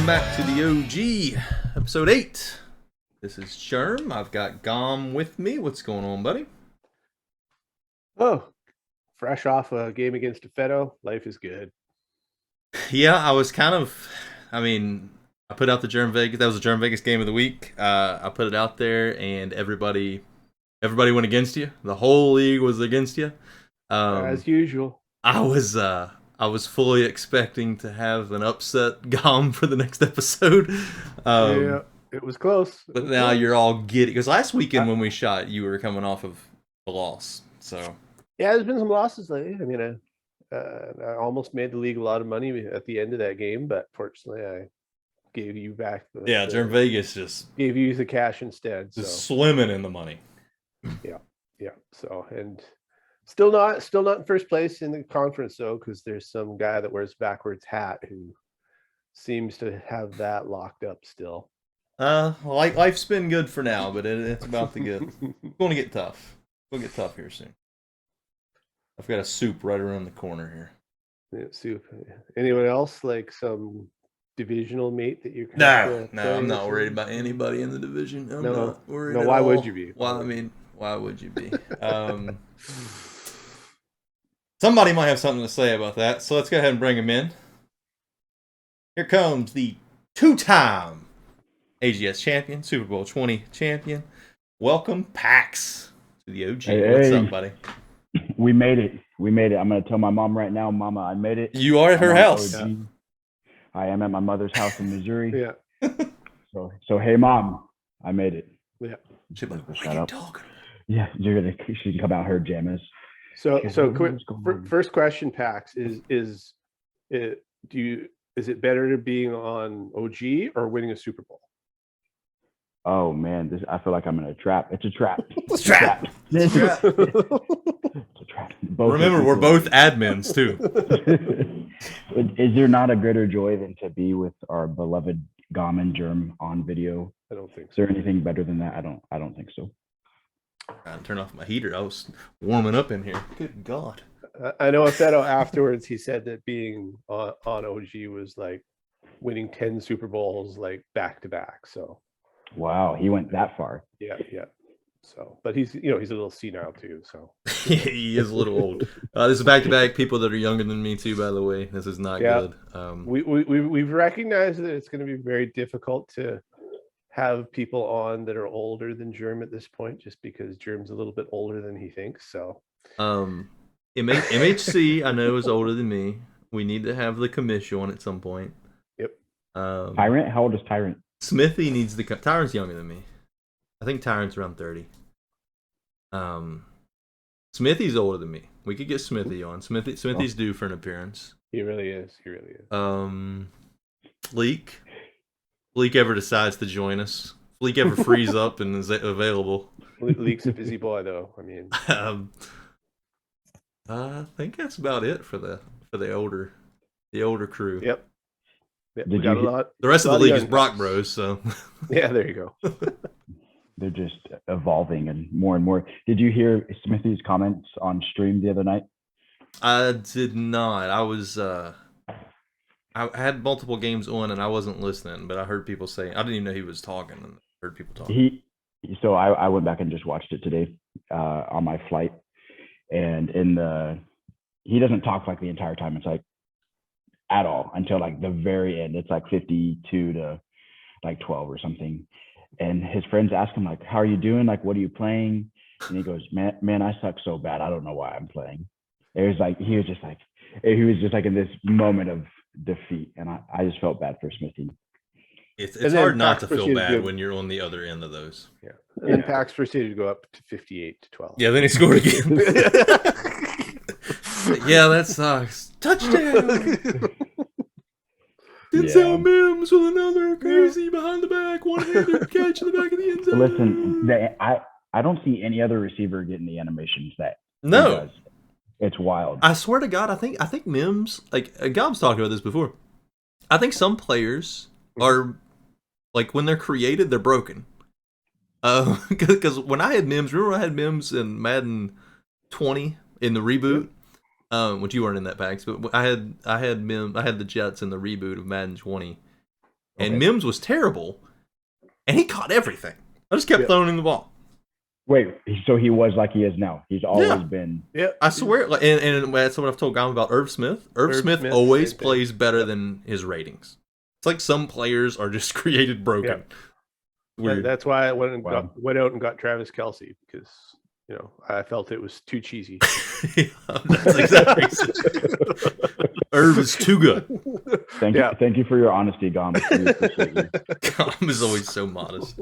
back to the OG, episode 8. This is Sherm. I've got Gom with me. What's going on, buddy? Oh, fresh off a game against Defeto. Life is good. Yeah, I was I put out the Germ Vegas. That was the Germ Vegas game of the week. I put it out there, and everybody went against you. The whole league was against you. As usual. I was fully expecting to have an upset Gom for the next episode. Yeah, it was close. But now you're all giddy. Because last weekend when we shot, you were coming off of a loss. So yeah, there's been some losses lately. I mean, I almost made the league a lot of money at the end of that game, but fortunately, I gave you back Germ Vegas just gave you the cash instead. Just swimming in the money. Yeah. So and still not in first place in the conference though, because there's some guy that wears backwards hat who seems to have that locked up still. Life's been good for now, but it's about to get going to get tough. It'll get tough here soon. I've got a soup right around the corner here. Yeah, soup. Anyone else like some divisional mate that you? No, I'm not worried about anybody in the division. I'm not worried. No, why would you be? Why would you be? Somebody might have something to say about that, so let's go ahead and bring him in. Here comes the two-time AGS champion, Super Bowl 20 champion. Welcome, Pax, to the OG. What's up, buddy? We made it. I'm going to tell my mom right now, Mama, I made it. You are at her house. Yeah. I am at my mother's house in Missouri. Yeah. So hey, Mom, I made it. Yeah. She's like, what are you talking? Yeah, she can come out her jammies. So first question, Pax, is it better being on OG or winning a Super Bowl? Oh man, I feel like I'm in a trap. It's a trap. It's a trap. It's a trap. Remember, we're both admins too. Is there not a greater joy than to be with our beloved Gom and Germ on video? I don't think so. Is there anything better than that? I don't think so. I turn off my heater. I was warming up in here. Good God. I know Affetto afterwards, he said that being on OG was like winning 10 Super Bowls like back to back. So wow, he went that far. Yeah. So, but he's a little senile too. So he is a little old. This is back to back people that are younger than me too. By the way, this is not good. We've recognized that it's going to be very difficult to have people on that are older than Germ at this point, just because Germ's a little bit older than he thinks. So, MHC I know is older than me. We need to have the commission on at some point. Yep. Tyrant, how old is Tyrant? Smithy needs the Tyrant's younger than me. I think Tyrant's around 30. Smithy's older than me. We could get Smithy on. Smithy's due for an appearance. He really is. Leak ever decides to join us. Leak ever frees up and is available. Leak's a busy boy, though. I mean, I think that's about it for the older crew. Yep. We got a lot. The rest of the league is Brock Bros. So yeah, there you go. They're just evolving and more. Did you hear Smithy's comments on stream the other night? I did not. I had multiple games on and I wasn't listening, but I heard people say, I didn't even know he was talking, and I heard people talking. So I went back and just watched it today on my flight, and he doesn't talk like the entire time. It's like at all until like the very end. It's like 52 to like 12 or something. And his friends ask him like, how are you doing? Like, what are you playing? And he goes, man, I suck so bad. I don't know why I'm playing. He was just like in this moment of defeat. And I just felt bad for Smithy. It's hard not to feel bad when you're on the other end of those. Yeah. And then Pax proceeded to go up to 58 to 12. Yeah, then he scored again. Yeah, that sucks. Touchdown! Denzel Mims with another crazy behind the back, one-handed catch in the back of the end zone. Listen, I don't see any other receiver getting the animations that he does. It's wild. I swear to God, I think Mims, like Gom's talked about this before. I think some players are like when they're created, they're broken. Because when I had Mims, remember I had Mims in Madden 20 in the reboot. Which you weren't in that packs, but I had the Jets in the reboot of Madden 20, and Okay. Mims was terrible, and he caught everything. I just kept throwing him the ball. Wait, so he was like he is now. He's always been. Yeah, I swear, and that's what I've told Gom about Irv Smith. Irv Smith always plays better than his ratings. It's like some players are just created broken. Weird. That's why I went out and got Travis Kelce, because I felt it was too cheesy. That's exactly it. Irv is too good. Thank you for your honesty, Gom. We appreciate you. Gom is always so modest.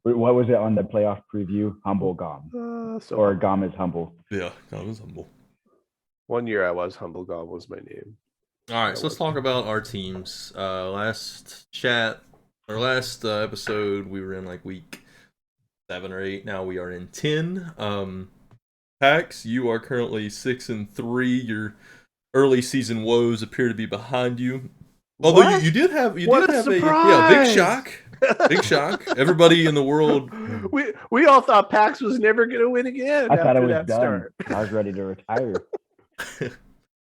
What was it on the playoff preview? Humble Gom. Or Gom is humble. Yeah, Gom is humble. One year I was humble. Gom was my name. All right, so let's talk about our teams. Last episode, we were in like week 7 or 8. Now we are in 10. Pax, you are currently 6-3. Your early season woes appear to be behind you. Although you did have a big shock. Big shock. Everybody in the world. We all thought Pax was never going to win again. I thought I was done. I was ready to retire.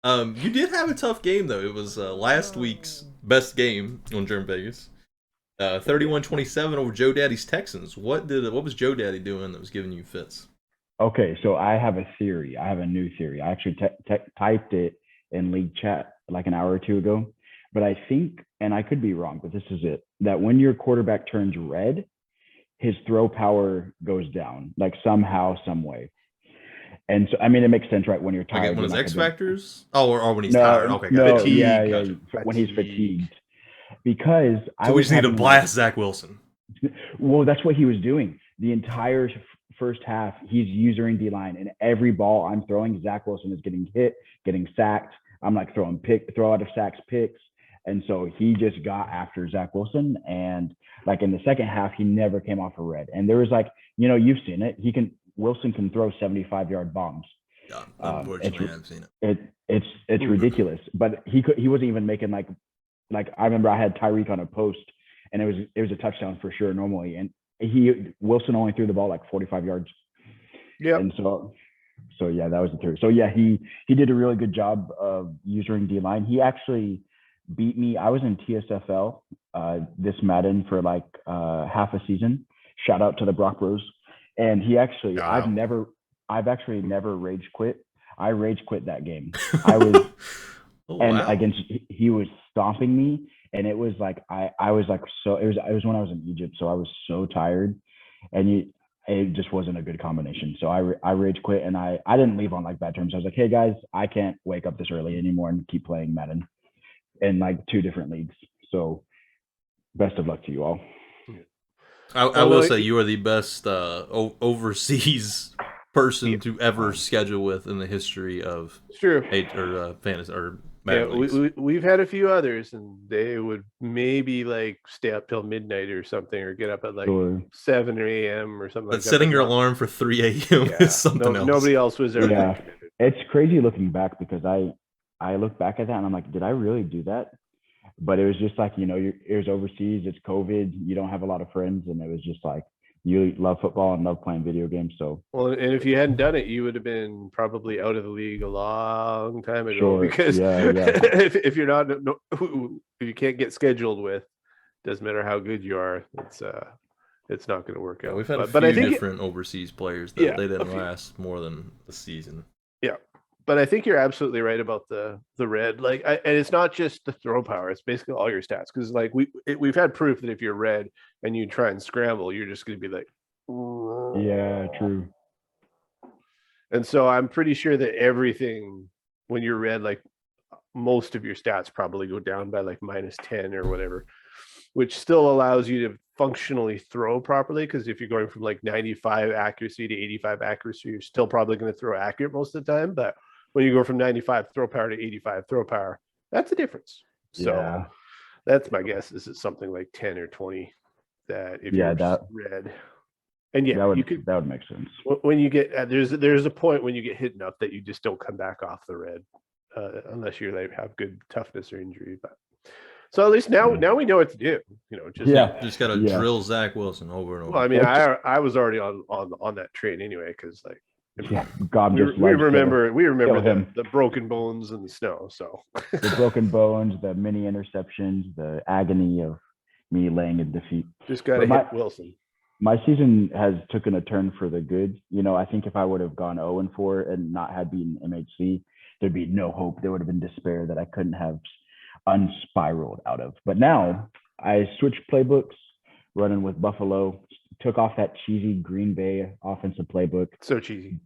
You did have a tough game though. It was last week's best game on Germ Vegas. 31-27 over Joe Daddy's Texans. What was Joe Daddy doing that was giving you fits? Okay, so I have a theory. I have a new theory. I actually typed it in league chat like an hour or two ago. But I think, and I could be wrong, but this is it, that when your quarterback turns red, his throw power goes down, like somehow, some way. And so, I mean, it makes sense, right? When you're tired. Like when his X factors? Or when he's tired. Okay, fatigue. Yeah. When he's fatigued. Because we just need to blast Zach Wilson. Well, that's what he was doing. The entire first half, he's using D-line, and every ball I'm throwing, Zach Wilson is getting hit, getting sacked. I'm like throw out of sacks, picks. And so he just got after Zach Wilson. And like in the second half, he never came off a red. And there was like, you've seen it. Wilson can throw 75-yard bombs. Yeah, unfortunately, I've seen it. It's ridiculous. But he wasn't even making like I remember I had Tyreek on a post, and it was a touchdown for sure normally. And Wilson only threw the ball like 45 yards. Yeah. And so yeah, that was the theory. So yeah, he did a really good job of using D-line. He actually beat me. I was in TSFL this Madden for like half a season. Shout out to the Brock Bros. And he actually, I've actually never rage quit. I rage quit that game. I was, he was stomping me, and it was like I was like so. It was when I was in Egypt, so I was so tired, and it just wasn't a good combination. So I rage quit, and I didn't leave on like bad terms. I was like, hey guys, I can't wake up this early anymore and keep playing Madden in like 2 different leagues. So best of luck to you all. I will say you are the best overseas person to ever schedule with in the history of fantasy or Madden we've had a few others, and they would maybe like stay up till midnight or something, or get up at like 7 a.m. or something. But like that. setting your alarm for 3 a.m. is something else. Nobody else was ever. Yeah, it's crazy looking back, because I look back at that and I'm like, did I really do that? But it was just like, it was overseas, it's COVID, you don't have a lot of friends, and it was just like, you love football and love playing video games. So and if you hadn't done it, you would have been probably out of the league a long time ago. Because if you're not, if you can't get scheduled with, doesn't matter how good you are, it's not going to work out. We've had a few different overseas players that they didn't last more than the season. Yeah. But I think you're absolutely right about the red. And it's not just the throw power; it's basically all your stats. Because like we've had proof that if you're red and you try and scramble, you're just going to be like, yeah, true. And so I'm pretty sure that everything, when you're red, like most of your stats probably go down by like -10 or whatever, which still allows you to functionally throw properly. Because if you're going from like 95 accuracy to 85 accuracy, you're still probably going to throw accurate most of the time. But when you go from 95 throw power to 85 throw power, that's a difference. So that's my guess. Is it's something like 10 or 20 that if you're red. And that would make sense. When you get there's a point when you get hit enough that you just don't come back off the red, unless you like have good toughness or injury. But so at least now we know what to do. Just got to drill Zach Wilson over and over. Well, I mean, I was already on that train anyway, because like Yeah, God We just loves to remember him. the broken bones and the snow. So The broken bones, the mini interceptions, the agony of me laying in defeat. just got to But hit Wilson. My season has taken a turn for the good. You know, I think if I would have gone 0-4 and not had beaten MHC, there'd be no hope. There would have been despair that I couldn't have unspiraled out of. But now I switched playbooks, running with Buffalo, took off that cheesy Green Bay offensive playbook. So cheesy.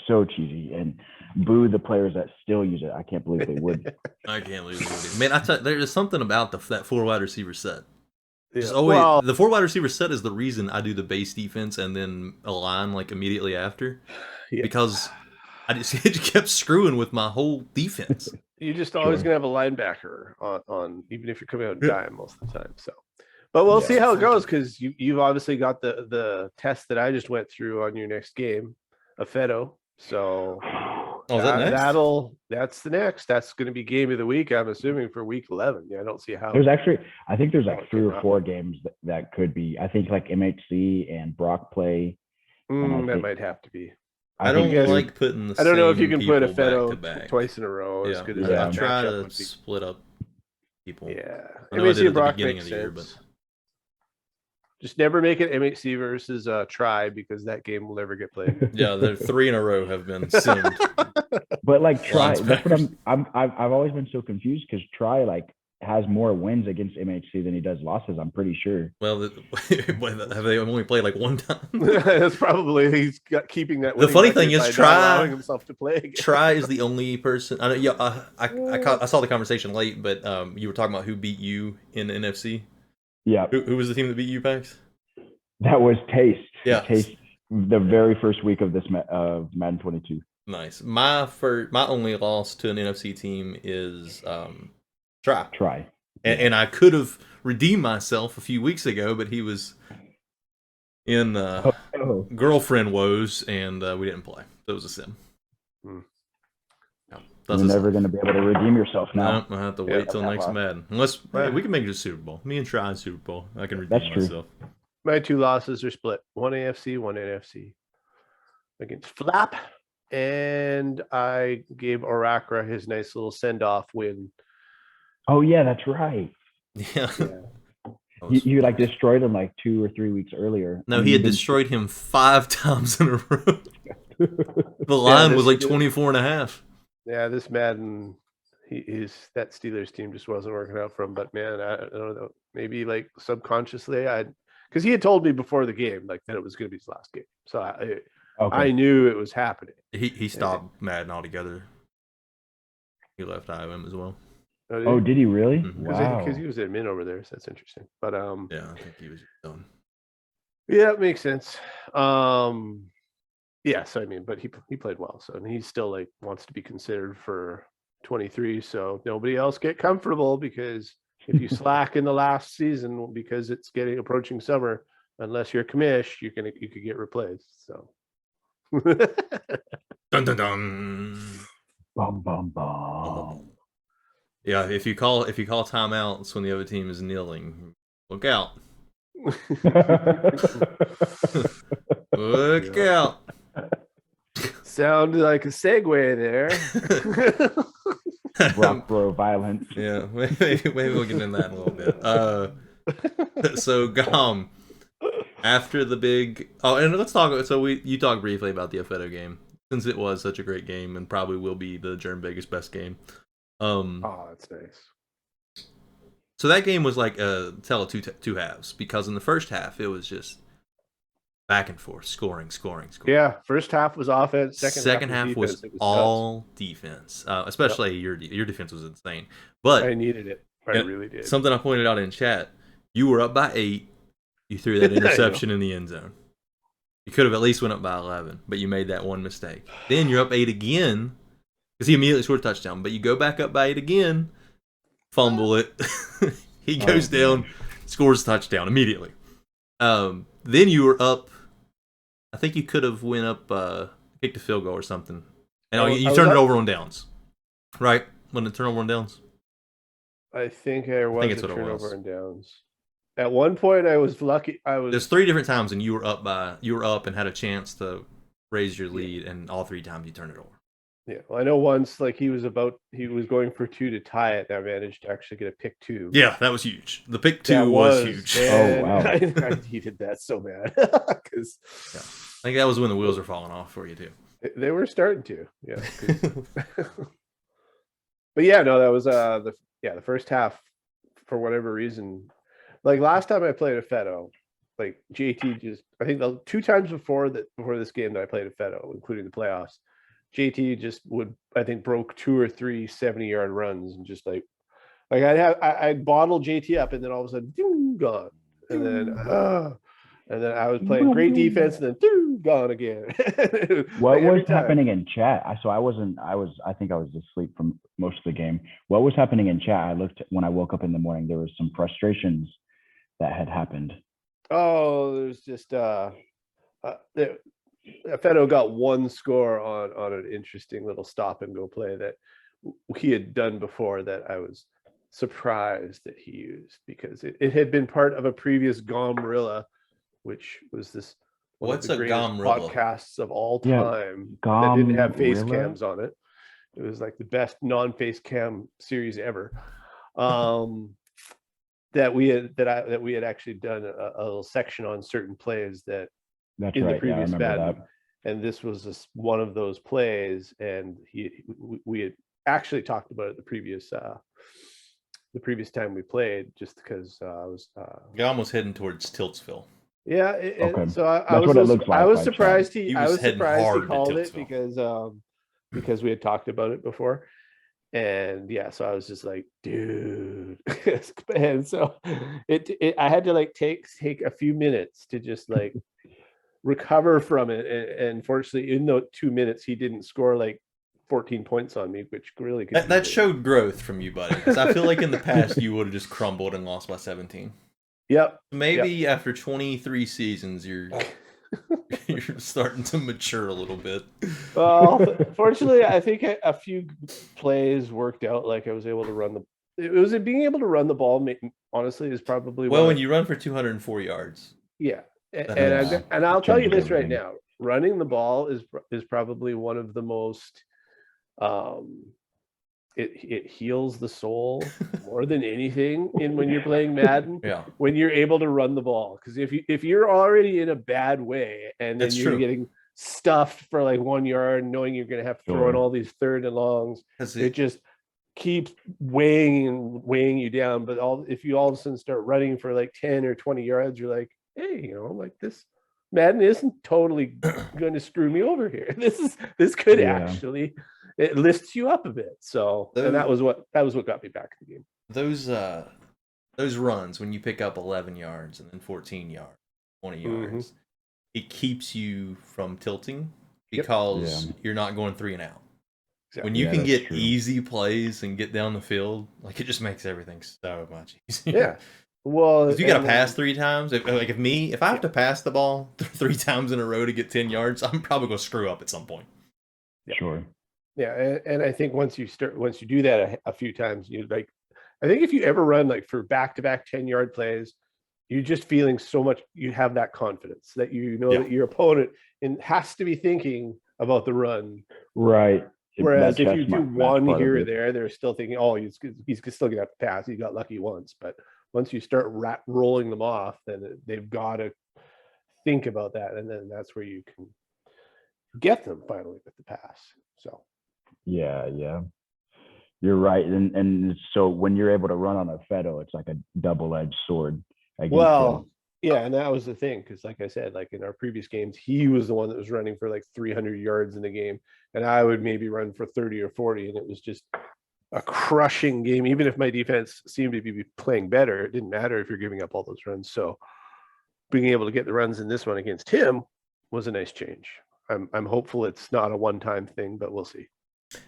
So cheesy. And boo the players that still use it. I can't believe they would. I can't believe it. Man, there's something about that 4 wide receiver set. Yeah. The 4 wide receiver set is the reason I do the base defense and then align like immediately after, because I just kept screwing with my whole defense. You're just always gonna have a linebacker on even if you're coming out dime most of the time. So, but we'll see how it goes, because you've obviously got the test that I just went through on your next game, a Fedo. So that's the next. That's going to be game of the week, I'm assuming, for week 11. Yeah, I don't see how. I think there's like 3 or 4 games that could be. I think like MHC and Brock play. That might have to be. I don't like putting the I don't know if you can put a back Fedo twice in a row. Yeah. As good as I try to split up people. Yeah, I know I did at the beginning of the year, but just never make it MHC versus Try, because that game will never get played. Yeah, the 3 in a row have been simmed. But like Try, that's what I've always been so confused, because Try like has more wins against MHC than he does losses. I'm pretty sure. Well, have they only played like 1 time? That's probably he's got keeping that. The funny thing is, allowing himself to play again. Try is the only person. I saw the conversation late, but you were talking about who beat you in the NFC. Yeah. Who was the team that beat you, Pax? That was Taste. Yeah. Taste. The very first week of this Madden 22. Nice. My only loss to an NFC team is Try. And I could have redeemed myself a few weeks ago, but he was in girlfriend woes, and we didn't play. So it was a sim. You're never going to be able to redeem yourself now. No, I have to wait till next Madden. Unless we can make it a Super Bowl. Me and Try Super Bowl. I can redeem myself. My 2 losses are split. 1 AFC, 1 NFC. Against Flap. And I gave Orakra his nice little send-off win. Oh, yeah, that's right. Yeah. You like destroyed him like 2 or 3 weeks earlier. No, he had destroyed him 5 times in a row. The line was like 24.5. Yeah, this Madden, that Steelers team just wasn't working out for him. But man, I don't know. Maybe like subconsciously, because he had told me before the game like that it was going to be his last game, so I knew it was happening. He stopped Madden altogether. He left IOM as well. Oh, did he really? Mm-hmm. Wow. Because he was admin over there, so that's interesting. But yeah, I think he was done. Yeah, it makes sense. Yeah, so I mean, but he played well, so and he still like wants to be considered for 23. So nobody else get comfortable, because if you slack in the last season because it's approaching summer, unless you're commish, you could get replaced. So dun dun dun. Bum bum bum. Yeah, if you call timeouts when the other team is kneeling, look out. Look out. Sounded like a segue there. Rock bro violence. Yeah, maybe we'll get into that in a little bit. So Gom, after the big and let's talk. So you talked briefly about the Afeto game, since it was such a great game and probably will be the Germ Vegas best game. Oh, that's nice. So that game was like a tale of two halves, because in the first half it was just back and forth, scoring. Yeah, first half was offense. Second half was all defense. Especially your defense was insane. But I needed it. I really did. Something I pointed out in chat: you were up by 8. You threw that interception in the end zone. You could have at least went up by 11, but you made that one mistake. Then you're up 8 again, because he immediately scored a touchdown. But you go back up by 8 again, fumble it. He goes down, scores a touchdown immediately. Then you were up. I think you could have went up, kicked a field goal or something. And you turned it over on downs, right? When it turned over on downs. I think a turnover and downs. At one point, I was lucky. There's 3 different times, and you were up and had a chance to raise your lead, and all 3 times you turn it over. Yeah, well, I know once like he was going for 2 to tie it. And I managed to actually get a pick 2. Yeah, that was huge. The pick 2 That was huge. Man, Oh, wow. I needed that so bad because Yeah. I think that was when the wheels were falling off for you too. they were starting to. Yeah. But yeah, no, that was the first half for whatever reason. Like last time I played a Fedo, like JT just I think the 2 times before this game that I played a Fedo, including the playoffs, JT just broke 2 or 3 70-yard runs and just like I'd bottle JT up and then all of a sudden ding, gone. And then I was playing great defense and then ding, gone again. What was happening in chat? I think I was asleep from most of the game. What was happening in chat? I looked when I woke up in the morning. There was some frustrations that had happened. Oh, there's just Fedo got 1 score on an interesting little stop and go play that he had done before that I was surprised that he used because it had been part of a previous Gomrilla, which was this What's of the a greatest Gomrilla? podcasts of all time that didn't have face cams on it. It was like the best non-face cam series ever. That we had actually done a little section on certain plays that That's in right. the previous I Madden. remember that. And this was one of those plays, and we had actually talked about it the previous time we played, just because I was Gom was heading towards Tiltsville. yeah. Okay. So I was surprised he called it because we had talked about it before. And yeah, so I was just like, dude. And so I had to like take a few minutes to just like recover from it. And fortunately, in those 2 minutes, he didn't score like 14 points on me, which really that showed growth from you, buddy. Because I feel like in the past you would have just crumbled and lost by 17. Yep. Maybe after 23 seasons, you're starting to mature a little bit. Well, fortunately, I think a few plays worked out. Like I was able to being able to run the ball. Honestly, is probably when you run for 204 yards. Yeah, and I'll tell you this right now: running the ball is probably one of the most. It heals the soul more than anything when you're playing Madden. Yeah. When you're able to run the ball, because if you're already in a bad way and then you're getting stuffed for like 1 yard, knowing you're going to have to throw in all these 3rd and longs, it just keeps weighing you down. But if you all of a sudden start running for like 10 or 20 yards, you're like, hey, like this Madden isn't totally going to screw me over here. This could actually. It lifts you up a bit. So and that was what got me back in the game. Those runs when you pick up 11 yards and then 14 yards, 20 yards, it keeps you from tilting because you're not going 3 and out. Exactly. When you can get easy plays and get down the field, like it just makes everything so much easier. Yeah. Well, if you got to pass 3 times, if I have to pass the ball 3 times in a row to get 10 yards, I'm probably going to screw up at some point. Yeah. Sure. Yeah, and I think once you do that a few times, you like. I think if you ever run like for back-to-back 10-yard plays, you're just feeling so much. You have that confidence that that your opponent has to be thinking about the run. Right. Whereas if you do one here or there, they're still thinking, oh, he's still gonna have to pass. He got lucky once, but once you start rolling them off, then they've got to think about that, and then that's where you can get them finally with the pass. So. Yeah, you're right, and so when you're able to run on a Fedo, it's like a double-edged sword. Well, yeah, and that was the thing, because like I said, like in our previous games, he was the one that was running for like 300 yards in the game, and I would maybe run for 30 or 40, and it was just a crushing game. Even if my defense seemed to be playing better, it didn't matter if you're giving up all those runs. So being able to get the runs in this one against him was a nice change. I'm hopeful it's not a one-time thing, but we'll see.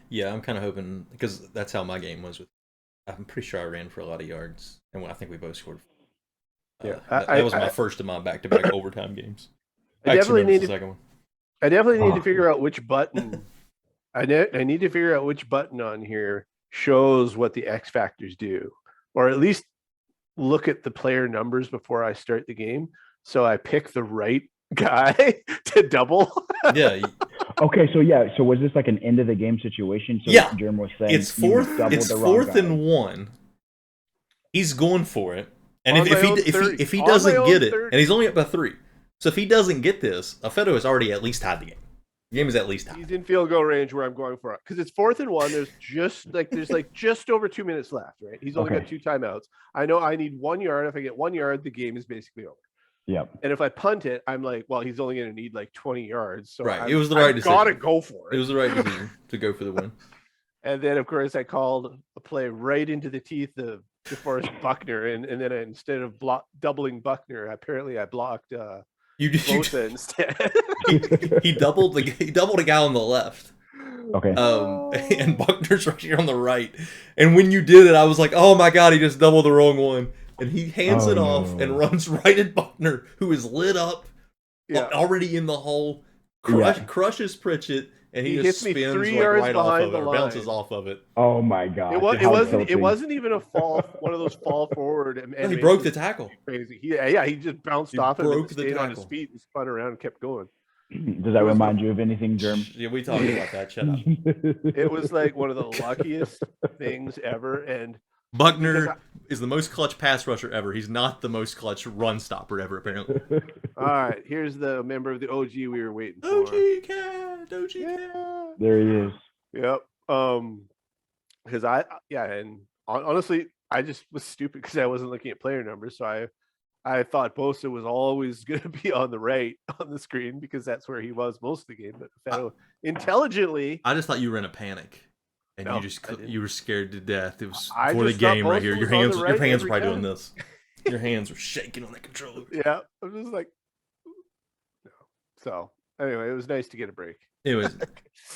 Yeah, I'm kind of hoping, because that's how my game was. I'm pretty sure I ran for a lot of yards, and I think we both scored. That was my first of my back-to-back overtime games. I definitely need the second one. I definitely need to figure out which button. I need to figure out which button on here shows what the X factors do, or at least look at the player numbers before I start the game, so I pick the right guy to double. Yeah, Okay, so was this like an end of the game situation? So Yeah. Jerem was saying it's you fourth. doubled It's the wrong fourth guy. and 1. He's going for it, and On if my he own if 30. he if he On my doesn't own get it, 30. and he's only up by 3, so if he doesn't get this, Afeto has already at least tied the game. The game is at least tied. He's in field goal range where I'm going for it because it's 4th and 1. There's just over 2 minutes left, right? He's only got 2 timeouts. I know I need 1 yard. If I get 1 yard, the game is basically over. Yep. And if I punt it, I'm like, well, he's only going to need like 20 yards. So Right. It was the right decision. Gotta go for it. It was the right decision to go for the win. And then, of course, I called a play right into the teeth of DeForest Buckner, and then instead of doubling Buckner, apparently I blocked Bosa instead. he doubled a guy on the left. Okay. And Buckner's right here on the right. And when you did it, I was like, oh my god, he just doubled the wrong one. And he hands it off and runs right at Buckner, who is lit up, already in the hole, crushes Pritchett. And he just hits me spins 3 like yards right off behind of the it, or line. bounces off of it. Oh my god! It wasn't even a fall, one of those fall forward. And he broke the tackle. Crazy. He just bounced off him and stayed on his tackle. feet and spun around and kept going. Does that remind you of anything, Jerem? Yeah, we talked about that. Shut up. It was like one of the luckiest things ever. And Buckner is the most clutch pass rusher ever. He's not the most clutch run stopper ever, apparently. All right, here's the member of the OG we were waiting for. OG Cat. There he is. Yep. Because and honestly, I just was stupid because I wasn't looking at player numbers, so I thought Bosa was always going to be on the right on the screen because that's where he was most of the game. But intelligently, I just thought you were in a panic. And No, you were scared to death. It was I for the just thought game right here. Bosa Your was on hands the were right probably every doing time. this. Your hands were shaking on the controller. Yeah, I'm just like, no. So anyway, it was nice to get a break. Anyways,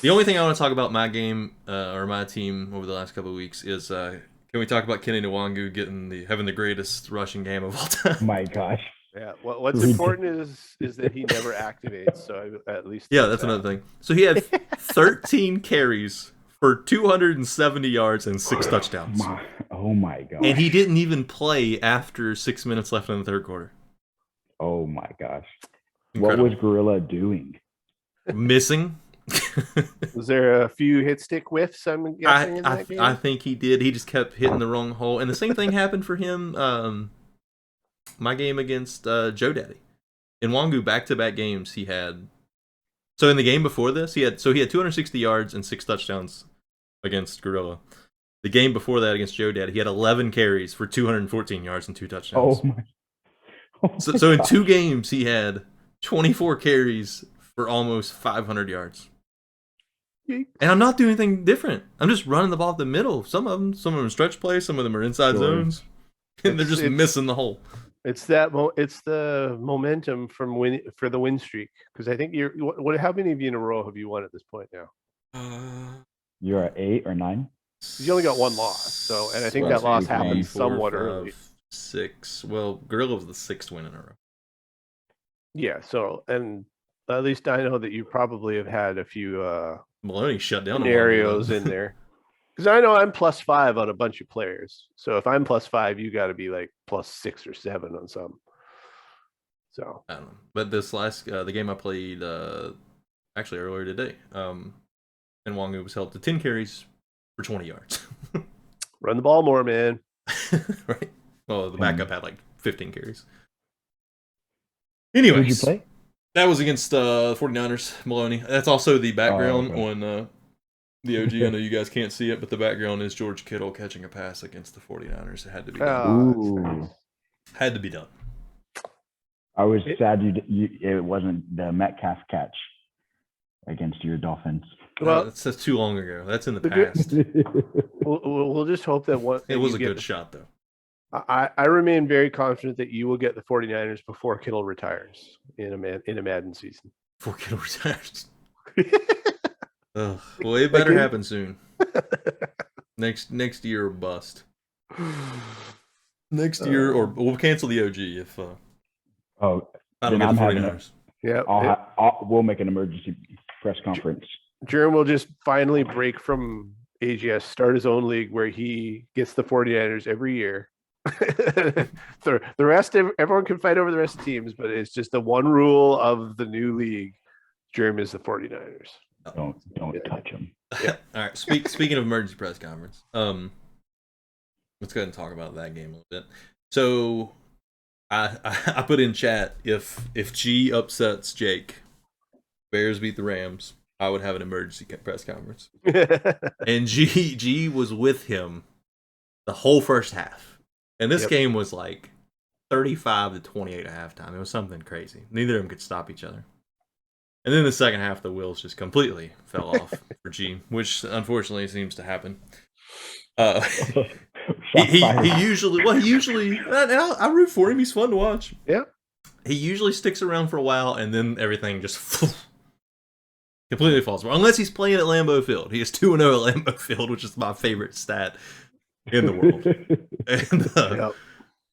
the only thing I want to talk about my game or my team over the last couple of weeks is can we talk about Kenny Nwangwu having the greatest rushing game of all time? My gosh. Yeah. What's important is that he never activates. So at least that's another thing. So he had 13 carries for 270 yards and 6 touchdowns. Oh my god! And he didn't even play after 6 minutes left in the third quarter. Oh my gosh! Incredible. What was Gorilla doing? Missing. Was there a few hit stick whiffs? I'm guessing in that game? I think he did. He just kept hitting the wrong hole, and the same thing happened for him. My game against Joe Daddy, in Nwangwu back-to-back games he had. So in the game before this, he had 260 yards and 6 touchdowns against Gorilla. The game before that against Joe Daddy, he had 11 carries for 214 yards and 2 touchdowns. So in 2 games he had 24 carries for almost 500 yards. And I'm not doing anything different. I'm just running the ball up the middle. Some of them stretch plays, some of them are inside zones, and they're just missing the hole. It's it's the momentum for the win streak, because I think how many of you in a row have you won at this point now? You're at 8 or 9. You only got 1 loss, and I think that loss happened somewhat early. 6. Well, Gorilla was the 6th win in a row. Yeah. So, and at least I know that you probably have had a few Maloney shut down scenarios in there. Because I know I'm +5 on a bunch of players. So if I'm +5, you got to be like +6 or 7 on some. So I don't know. But this last the game I played actually earlier today, and Nwangwu was held to 10 carries for 20 yards. Run the ball more, man. Right. Well, the backup had like 15 carries. Anyways, who'd you play? That was against 49ers, Maloney. That's also the background on the OG. I know you guys can't see it, but the background is George Kittle catching a pass against the 49ers. It had to be done. Ooh. Had to be done. I was sad it wasn't the Metcalf catch against your Dolphins. Well, that's too long ago. That's in the past. We'll just hope that it was a good shot, though. I remain very confident that you will get the 49ers before Kittle retires in a Madden season. Before Kittle retires. Well, it better happen soon. Next year or bust. Next year, or we'll cancel the OG if I don't get the 49ers. We'll make an emergency press conference. Jerem will just finally break from AGS, start his own league where he gets the 49ers every year. The rest, everyone can fight over the rest of the teams, but it's just the one rule of the new league. Jeremy is the 49ers. Don't touch him. Yeah. All right. Speaking of emergency press conference, let's go ahead and talk about that game a little bit. So, I put in chat if G upsets Jake, Bears beat the Rams, I would have an emergency press conference. And G was with him the whole first half, and this game was like 35-28 at halftime. It was something crazy. Neither of them could stop each other. And then the second half, the wheels just completely fell off for G, which unfortunately seems to happen. He usually I root for him. He's fun to watch. Yeah. He usually sticks around for a while, and then everything just completely falls apart. Unless he's playing at Lambeau Field. He is 2-0 at Lambeau Field, which is my favorite stat in the world. And,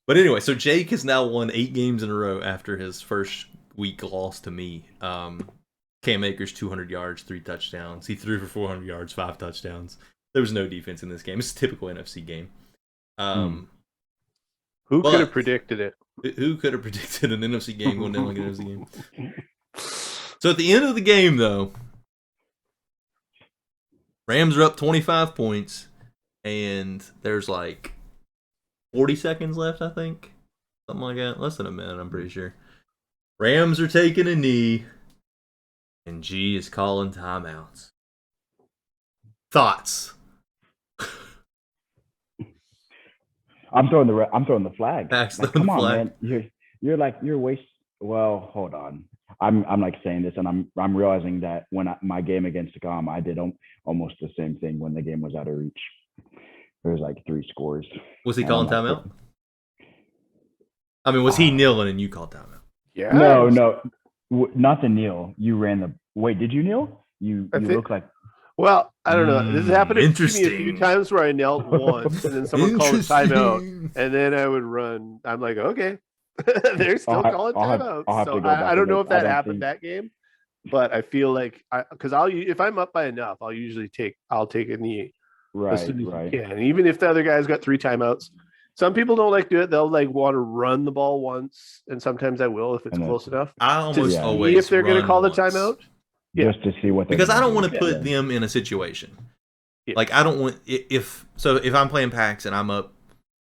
but anyway, so Jake has now won 8 games in a row after his first week loss to me. Cam Akers 200 yards, 3 touchdowns. He threw for 400 yards, 5 touchdowns. There was no defense in this game. It's a typical NFC game. Who could have predicted it? Who could have predicted an NFC game going down like an NFC game? So at the end of the game, though, Rams are up 25 points, and there's like 40 seconds left, I think. Something like that. Less than a minute, I'm pretty sure. Rams are taking a knee, and G is calling timeouts. Thoughts? I'm throwing the flag. Max, like, come on, man. You're wasting. Well, hold on. I'm like saying this, and I'm realizing that when my game against Tacom, I did almost the same thing when the game was out of reach. There was like 3 scores. Was he calling timeout? I mean, was he kneeling and you called timeout? Yeah. No, not the kneel. You ran the. Wait, did you kneel? You look like. Well, I don't know. This has happened to me a Interesting. few times where I knelt once, and then someone called a timeout, and then I would run. I'm like, okay, they're still calling timeouts. So I don't know if that happened that game, but I feel like because if I'm up by enough, I'll take a knee. Right. Yeah, and even if the other guy's got 3 timeouts, some people don't like to do it. They'll like want to run the ball once, and sometimes I will if it's close enough. I almost always if they're going to call the timeout. Yeah. Just to see what because I don't want to put them in a situation. Yeah. Like I don't want if I'm playing PAX and I'm up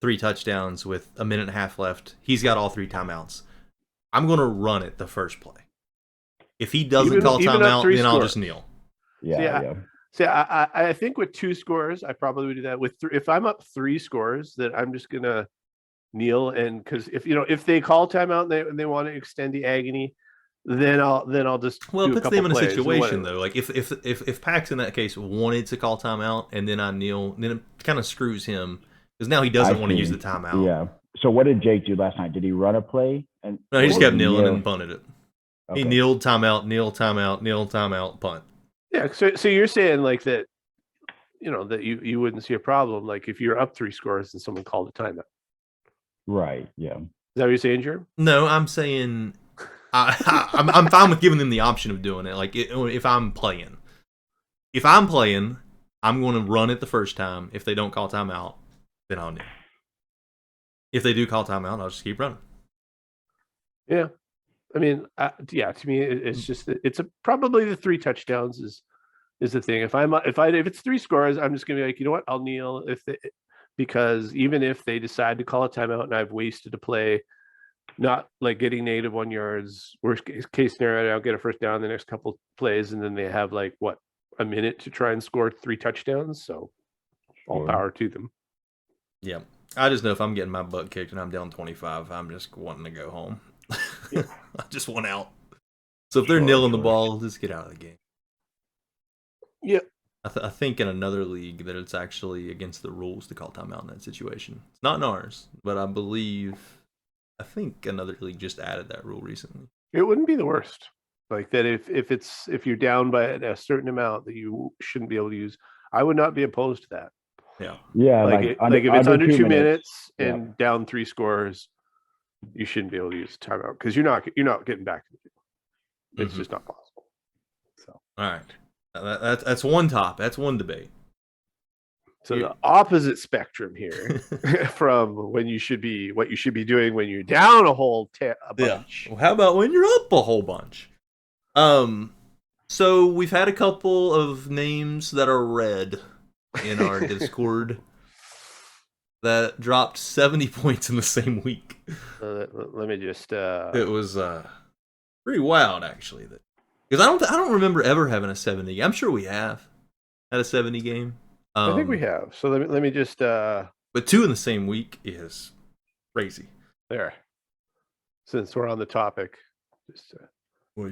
3 touchdowns with a minute and a half left, he's got all 3 timeouts. I'm going to run it the first play. If he doesn't call timeout, then I'll just kneel. Yeah. See, I think with 2 scores, I probably would do that. With if I'm up 3 scores, that I'm just gonna kneel, and because if they call timeout and they want to extend the agony, then I'll just it puts them in a situation though. Like if Pax in that case wanted to call timeout and then I kneel, then it kind of screws him because now he doesn't want to use the timeout. Yeah. So what did Jake do last night? Did he run a play? No, he just kept kneeling and punted it. Okay. He kneeled, timeout, kneel, timeout, kneel, timeout, punt. Yeah. So you're saying like that, that you wouldn't see a problem like if you're up 3 scores and someone called a timeout. Right. Yeah. Is that what you're saying, Jeremy? No, I'm saying. I'm fine with giving them the option of doing it. Like if I'm playing, I'm going to run it the first time. If they don't call timeout, then I'll kneel. If they do call timeout, I'll just keep running. Yeah, I mean, to me, it's just probably the 3 touchdowns is the thing. If it's 3 scores, I'm just gonna be like, you know what, I'll kneel because even if they decide to call a timeout and I've wasted a play. Not like getting -1 yards. Worst case scenario, I'll get a first down the next couple plays, and then they have like a minute to try and score 3 touchdowns. So all power to them. Yeah, I just know if I'm getting my butt kicked and I'm down 25, I'm just wanting to go home. Yeah. I just want out. So if they're kneeling the ball, just get out of the game. Yeah. I think in another league that it's actually against the rules to call timeout in that situation. It's not in ours, but I think another league just added that rule recently. It wouldn't be the worst. Like that if you're down by a certain amount that you shouldn't be able to use. I would not be opposed to that. Yeah. Yeah. Like if it's under 2 minutes and down 3 scores, you shouldn't be able to use a timeout because you're not getting back to the field. It's just not possible. So all right. That's one top. That's one debate. So the opposite spectrum here from what you should be doing when you're down a whole a bunch. Well, how about when you're up a whole bunch? So we've had a couple of names that are red in our Discord that dropped 70 points in the same week. Let me just. It was pretty wild, actually. Because I don't remember ever having a 70. I'm sure we have had a 70 game. I think we have. So let me just. But 2 in the same week is crazy. There. Since we're on the topic, just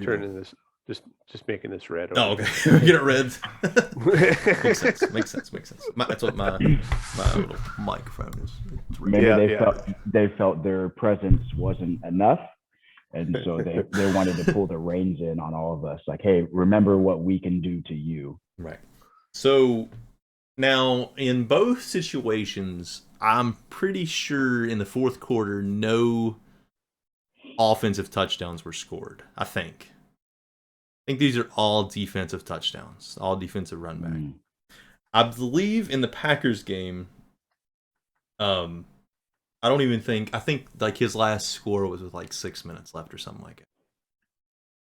turning this. Just making this red. Oh, okay. Get it red. Makes sense. That's what my little microphone is. Maybe they felt their presence wasn't enough, and so they wanted to pull the reins in on all of us. Like, hey, remember what we can do to you. Right. So now in both situations, I'm pretty sure in the fourth quarter, no offensive touchdowns were scored. I think these are all defensive touchdowns, all defensive run back. I believe in the Packers game, I think like his last score was with like 6 minutes left or something like it.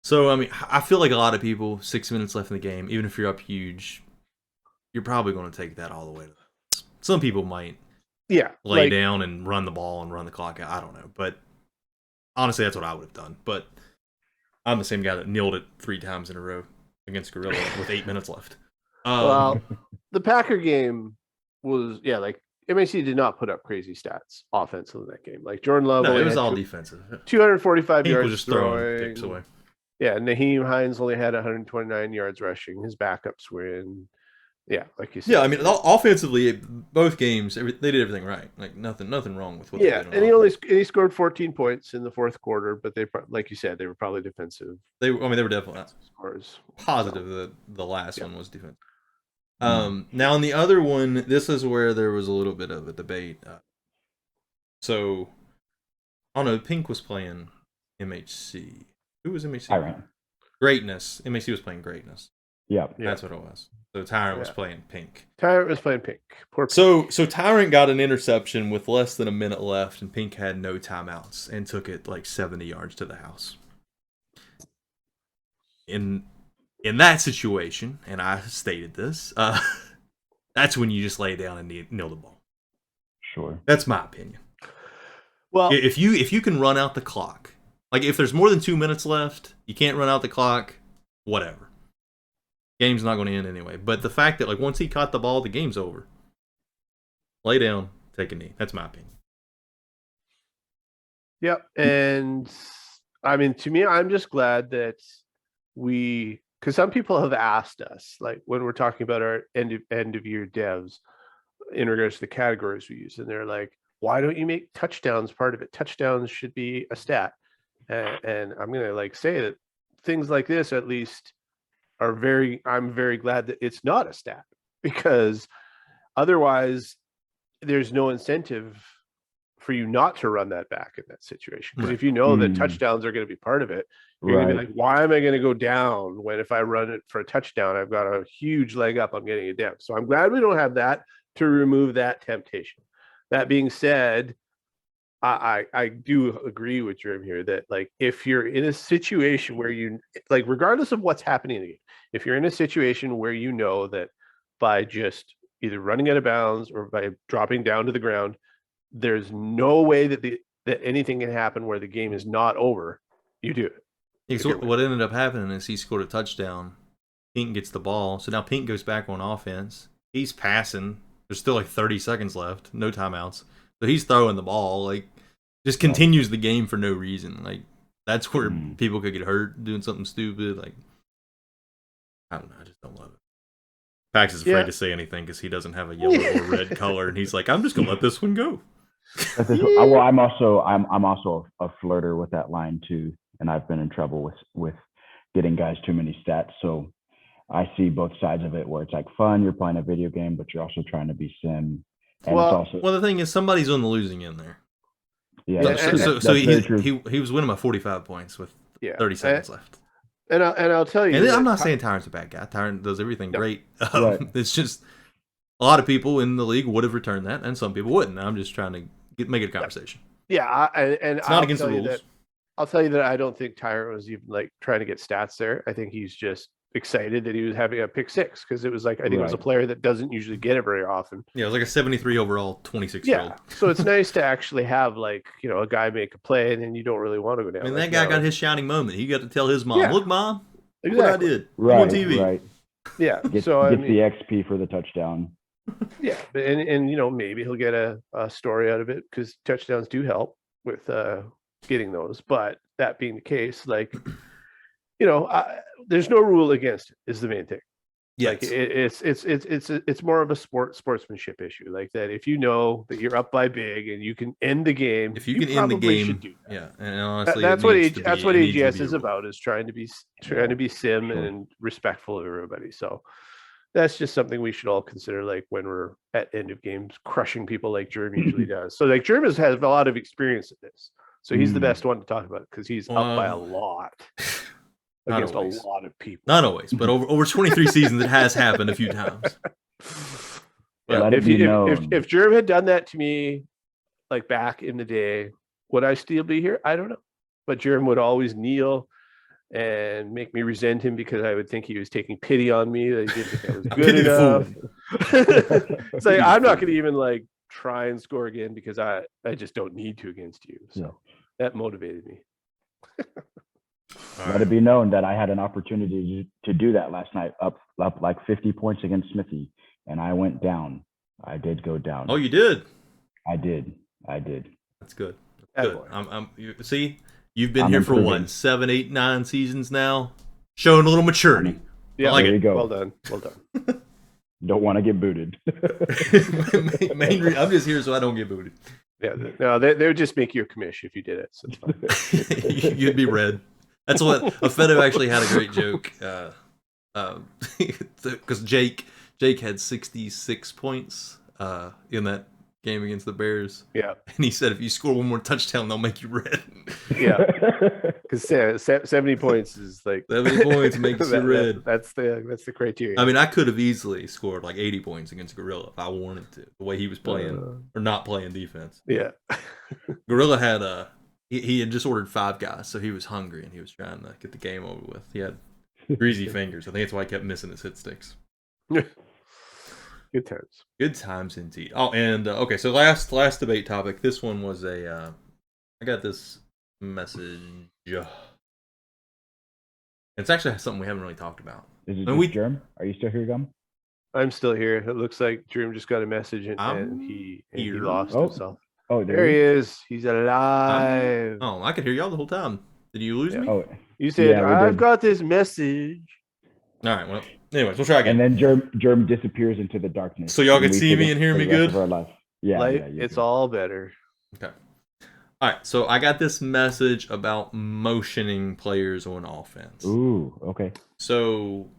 So, I mean, I feel like a lot of people, 6 minutes left in the game, even if you're up huge, you're probably going to take that all the way. Some people might lay down and run the ball and run the clock out. I don't know. But honestly, that's what I would have done. But I'm the same guy that kneeled it 3 times in a row against Gorilla with 8 minutes left. Well, the Packer game was, like, MAC did not put up crazy stats offensively in that game. Like, Jordan Love, it was all defensive. 245 Pink yards was just throwing picks away. Yeah, Naheem Hines only had 129 yards rushing. His backups were in, like you said. Yeah, I mean, offensively, both games, they did everything right. Like, nothing wrong with what they did. And he scored 14 points in the fourth quarter, but they, like you said, they were probably defensive. They were definitely scores. Positive that the last one was defensive. Now, in the other one, this is where there was a little bit of a debate. So, I don't know, Pink was playing MHC. Who was MHC? Tyrant. Greatness. MHC was playing Greatness. Yeah. That's what it was. So Tyrant was playing Pink. Tyrant was playing Pink. Poor Pink. So Tyrant got an interception with less than a minute left, and Pink had no timeouts and took it like 70 yards to the house. In that situation, and I stated this, that's when you just lay down and kneel the ball. Sure. That's my opinion. Well, if you can run out the clock, like if there's more than 2 minutes left, you can't run out the clock, whatever. Game's not going to end anyway. But the fact that like once he caught the ball, the game's over. Lay down, take a knee. That's my opinion. Yep. And I mean, to me, I'm just glad that because some people have asked us, like when we're talking about our end of year devs in regards to the categories we use, and they're like, why don't you make touchdowns part of it? Touchdowns should be a stat. And I'm going to like say that things like this, at least, I'm very glad that it's not a stat, because otherwise there's no incentive for you not to run that back in that situation. Because if you know that touchdowns are going to be part of it, you're going to be like, why am I going to go down when if I run it for a touchdown, I've got a huge leg up on getting it down. So I'm glad we don't have that to remove that temptation. That being said, I do agree with Jerem here that like if you're in a situation where you like, regardless of what's happening in the game, if you're in a situation where you know that by just either running out of bounds or by dropping down to the ground, there's no way that anything can happen where the game is not over, you do it. Yeah, so what ended up happening is he scored a touchdown. Pink gets the ball, so now Pink goes back on offense. He's passing. There's still like 30 seconds left, no timeouts. So he's throwing the ball, like just continues the game for no reason. Like that's where people could get hurt doing something stupid. Like I don't know, I just don't love it. Pax is afraid to say anything because he doesn't have a yellow or red color, and he's like, "I'm just gonna let this one go." Well, I'm also a flirter with that line too, and I've been in trouble with getting guys too many stats. So I see both sides of it, where it's like fun, you're playing a video game, but you're also trying to be sim. And well, the thing is, somebody's on the losing end there. Yeah. So he was winning by 45 points with 30 seconds left. And I'll tell you, and I'm not saying Tyrant's a bad guy. Tyrant does everything great. It's just a lot of people in the league would have returned that, and some people wouldn't. I'm just trying to make it a conversation. Yeah, It's not against the rules. I'll tell you that I don't think Tyron was even like trying to get stats there. I think he's just excited that he was having a pick six because it was like I think it was a player that doesn't usually get it very often. Yeah, it was like a 73 overall, 26-year-old. Yeah, so it's nice to actually have like a guy make a play and then you don't really want to go down. I mean, that guy got his shining moment. He got to tell his mom, "Look, mom, look what I did. Right, I'm on TV." Right. Yeah. Get so the XP for the touchdown. Yeah, and maybe he'll get a story out of it because touchdowns do help with getting those. But that being the case, like there's no rule against it is the main thing. Yes. Like it's more of a sportsmanship issue. Like that, if you know that you're up by big and you can end the game, if you can end the game, should do that. Yeah. And honestly, that's what AGS is about, is trying to be sim and respectful of everybody. So that's just something we should all consider, like when we're at end of games crushing people like Jerm usually does. So like Jerm has a lot of experience at this, so he's the best one to talk about because he's up by a lot. Against a lot of people. Not always, but over 23 seasons, it has happened a few times. Yeah, if Jerm had done that to me, like back in the day, would I still be here? I don't know. But Jerm would always kneel and make me resent him because I would think he was taking pity on me, that he didn't think I was good enough. It's like, I'm not going to even like try and score again because I just don't need to against you. So that motivated me. Let it be known that I had an opportunity to do that last night, up like 50 points against Smithy, and I went down. I did go down. Oh, you did? I did. That's good. Good. See, you've been here for what, 7, 8, 9 seasons now, showing a little maturity. Yeah, like there it. You go. Well done. Don't want to get booted. I'm just here so I don't get booted. Yeah, no, they would just make you a commish if you did it. So it's fine. You'd be red. That's what Afedo actually had a great joke. Because Jake had 66 points in that game against the Bears. Yeah, and he said if you score one more touchdown, they'll make you red. Yeah, because 70 points is like 70 points makes you red. That's the criteria. I mean, I could have easily scored like 80 points against Gorilla if I wanted to. The way he was playing or not playing defense. Yeah, Gorilla had he had just ordered 5 guys, so he was hungry and he was trying to get the game over with. He had greasy fingers. I think that's why he kept missing his hit sticks. Good times. Good times indeed. Oh, and okay, so last debate topic. This one was I got this message. It's actually something we haven't really talked about. Is it Jerm? Are you still here, Gum? I'm still here. It looks like Jerm just got a message and he lost himself. Oh, there he is. He's alive. I could hear y'all the whole time. Did you lose me? Oh, you said, I've got this message. All right, well, anyways, we'll try again. And then Jerm disappears into the darkness. So y'all can see me and hear me good? Yeah, it's all better. Okay. All right, so I got this message about motioning players on offense. Ooh, okay. So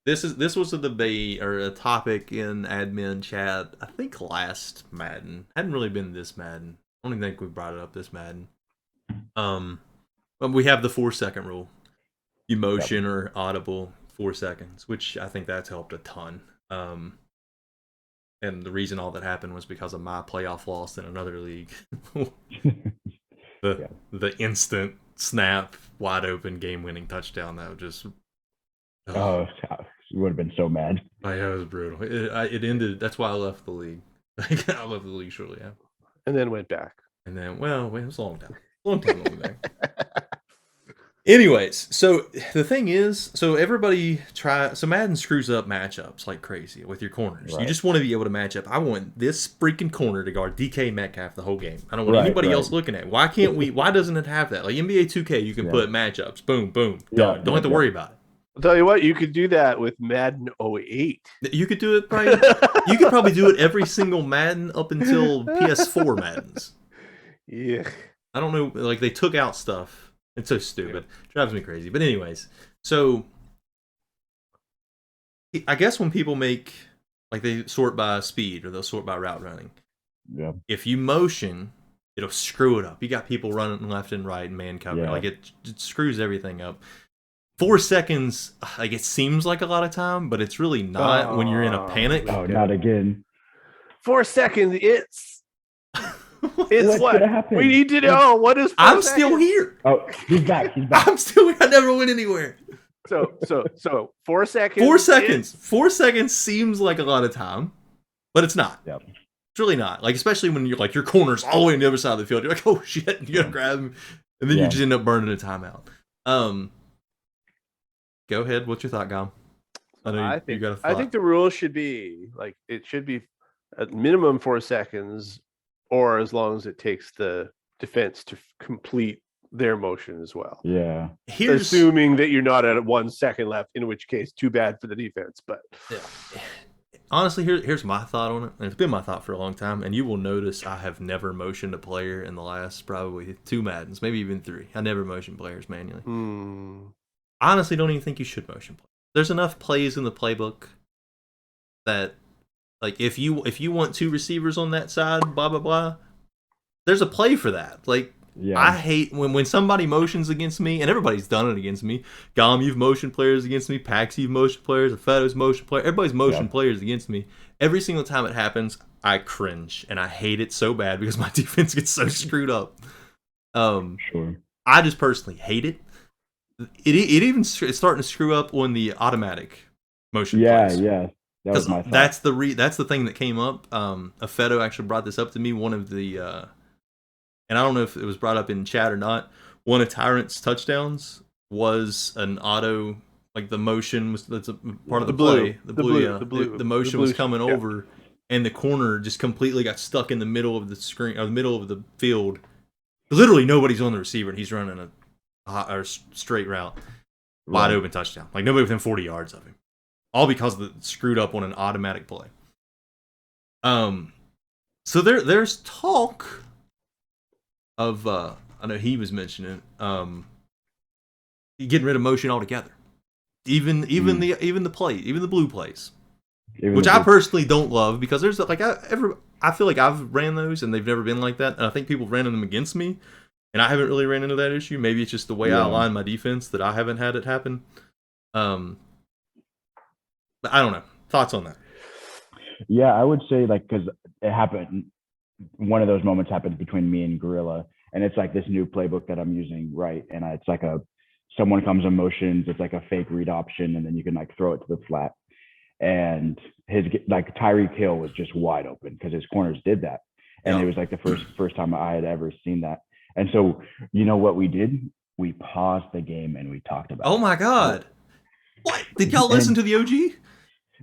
this was a debate or a topic in admin chat, I think last Madden. Hadn't really been this Madden. I don't even think we brought it up this Madden. But we have the 4-second rule. You motion or audible 4 seconds, which I think that's helped a ton. And the reason all that happened was because of my playoff loss in another league. The instant snap, wide open, game-winning touchdown. That would just... you would have been so mad. It was brutal. It ended... That's why I left the league. I left the league shortly after. And then went back. And then, it was a long time. Back. Anyways, so the thing is, Madden screws up matchups like crazy with your corners. Right. You just want to be able to match up. I want this freaking corner to guard DK Metcalf the whole game. I don't want anybody else looking at it. Why doesn't it have that? Like NBA 2K, you can put matchups. Boom, boom, done. Don't have to worry about it. I'll tell you what, you could do that with Madden 08. You could do it probably. You could probably do it every single Madden up until PS4 Maddens. Yeah. I don't know, like they took out stuff. It's so stupid. It drives me crazy. But anyways, so I guess when people make, like they sort by speed or they'll sort by route running. Yeah. If you motion, it'll screw it up. You got people running left and right and man cover. Like it screws everything up. 4 seconds, like it seems like a lot of time, but it's really not when you're in a panic. Oh, not again. 4 seconds. It's What's what gonna happen? we need to know. What is 4 I'm seconds? still here. Oh, he's back. He's back. I'm still here. I never went anywhere. So 4 seconds. 4 seconds. 4 seconds seems like a lot of time, but it's not. Yep. It's really not. Like, especially when you're like, your corner's all the way on the other side of the field. You're like, oh shit, you gotta grab him. And then you just end up burning a timeout. Go ahead. What's your thought, Gom? I think the rule should be like it should be at minimum 4 seconds, or as long as it takes the defense to complete their motion as well. Yeah. Assuming that you're not at 1 second left, in which case, too bad for the defense. But honestly, here's my thought on it. And it's been my thought for a long time, and you will notice I have never motioned a player in the last probably 2 Maddens, maybe even 3. I never motion players manually. I honestly don't even think you should motion play. There's enough plays in the playbook that, like, if you want 2 receivers on that side, blah blah blah, there's a play for that. Like, I hate when somebody motions against me, and everybody's done it against me. Gom, you've motioned players against me. Pax, you've motioned players. Feto's motion player. Everybody's motioned players against me. Every single time it happens, I cringe, and I hate it so bad because my defense gets so screwed up. Sure. I just personally hate it. It even it's starting to screw up on the automatic motion plays. Yeah. That was my thought. That's the thing that came up. Feto actually brought this up to me. One of the and I don't know if it was brought up in chat or not. One of Tyrant's touchdowns was an auto, like the motion was that's a part of the play. The motion was coming over, and the corner just completely got stuck in the middle of the screen or the middle of the field. Literally nobody's on the receiver, and he's running a straight route, wide open touchdown. Like nobody within 40 yards of him. All because of the screwed up on an automatic play. So there's talk of I know he was mentioning getting rid of motion altogether. Even the blue plays, which I personally don't love because there's like I feel like I've ran those and they've never been like that, and I think people ran them against me, and I haven't really ran into that issue. Maybe it's just the way I align my defense that I haven't had it happen. But I don't know. Thoughts on that? Yeah, I would say like because it happened. One of those moments happened between me and Gorilla, and it's like this new playbook that I'm using, right? And it's like someone comes in motions, it's like a fake read option, and then you can like throw it to the flat. And his like Tyreek Hill was just wide open because his corners did that, and it was like the first time I had ever seen that. And so you know what we did? We paused the game and we talked about. Oh my god! What did y'all listen to the OG?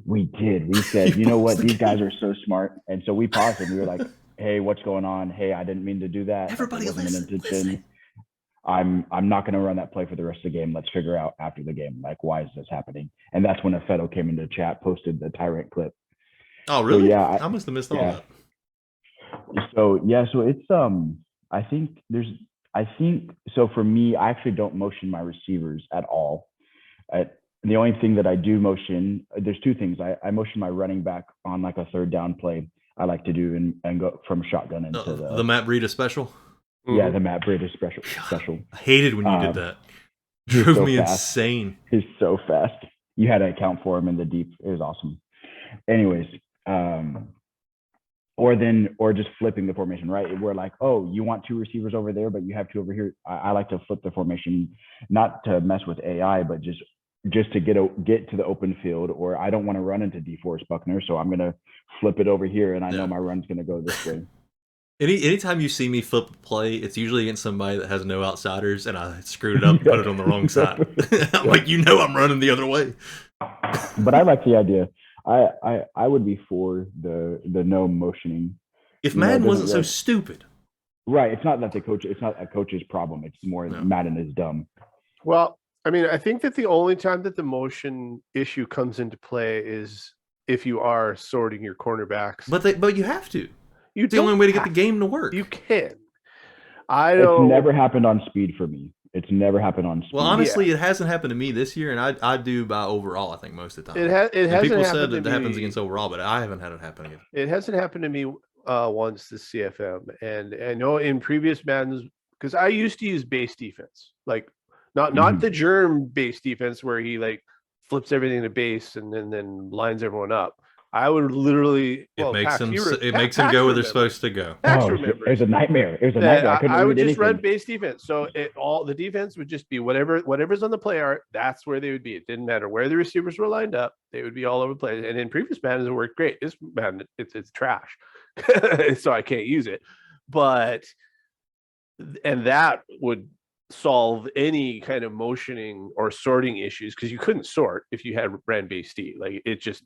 We did. We said, you know what? These guys are so smart. And so we paused and we were like, hey, what's going on? Hey, I didn't mean to do that. Everybody listen. I'm not going to run that play for the rest of the game. Let's figure out after the game, like, why is this happening? And that's when Feto came into chat, posted the Tyrant clip. Oh, really? So, yeah. I must have missed all that. So it's, so for me, I actually don't motion my receivers at all. The only thing that I do motion, there's 2 things. I motion my running back on like a 3rd down play. I like to do and go from shotgun into the Matt Breida special. Yeah, the Matt Breida special. I hated when you did that. Drove me insane. He's so fast. You had to account for him in the deep. It was awesome. Anyways, or just flipping the formation, right? We're like, oh, you want 2 receivers over there, but you have 2 over here. I like to flip the formation, not to mess with AI, but just to get to the open field, or I don't want to run into DeForest Buckner, so I'm going to flip it over here, and I know my run's going to go this way. Anytime you see me flip a play, it's usually against somebody that has no outsiders, and I screwed it up and put it on the wrong side. I'm like, I'm running the other way. But I like the idea. I would be for the no motioning. If Madden wasn't so stupid. Right. It's not that it's not a coach's problem. It's more Madden is dumb. Well, I mean, I think that the only time that the motion issue comes into play is if you are sorting your cornerbacks. But you have to. It's the only way to get the game to work. You can. It's never happened on speed for me. It's never happened on speed. Well, honestly, it hasn't happened to me this year, and I do by overall, I think, most of the time. It hasn't people said it happens against overall, but I haven't had it happen again. It hasn't happened to me once this CFM. And I know in previous Maddens, because I used to use base defense, like Not the germ based defense where he like flips everything to base and then lines everyone up. I would literally, It makes Pax, them Pax go where they're remembers. supposed to go. Pax It remembers. was a nightmare. It was a nightmare. I couldn't I read would just anything. run base defense. So all the defense would just be whatever's on the play art. That's where they would be. It didn't matter where the receivers were lined up. They would be all over the place. And in previous Maddens, it worked great. This Madden, it's trash, so I can't use it. But and that would solve any kind of motioning or sorting issues because you couldn't sort if you had ran base D. Like it just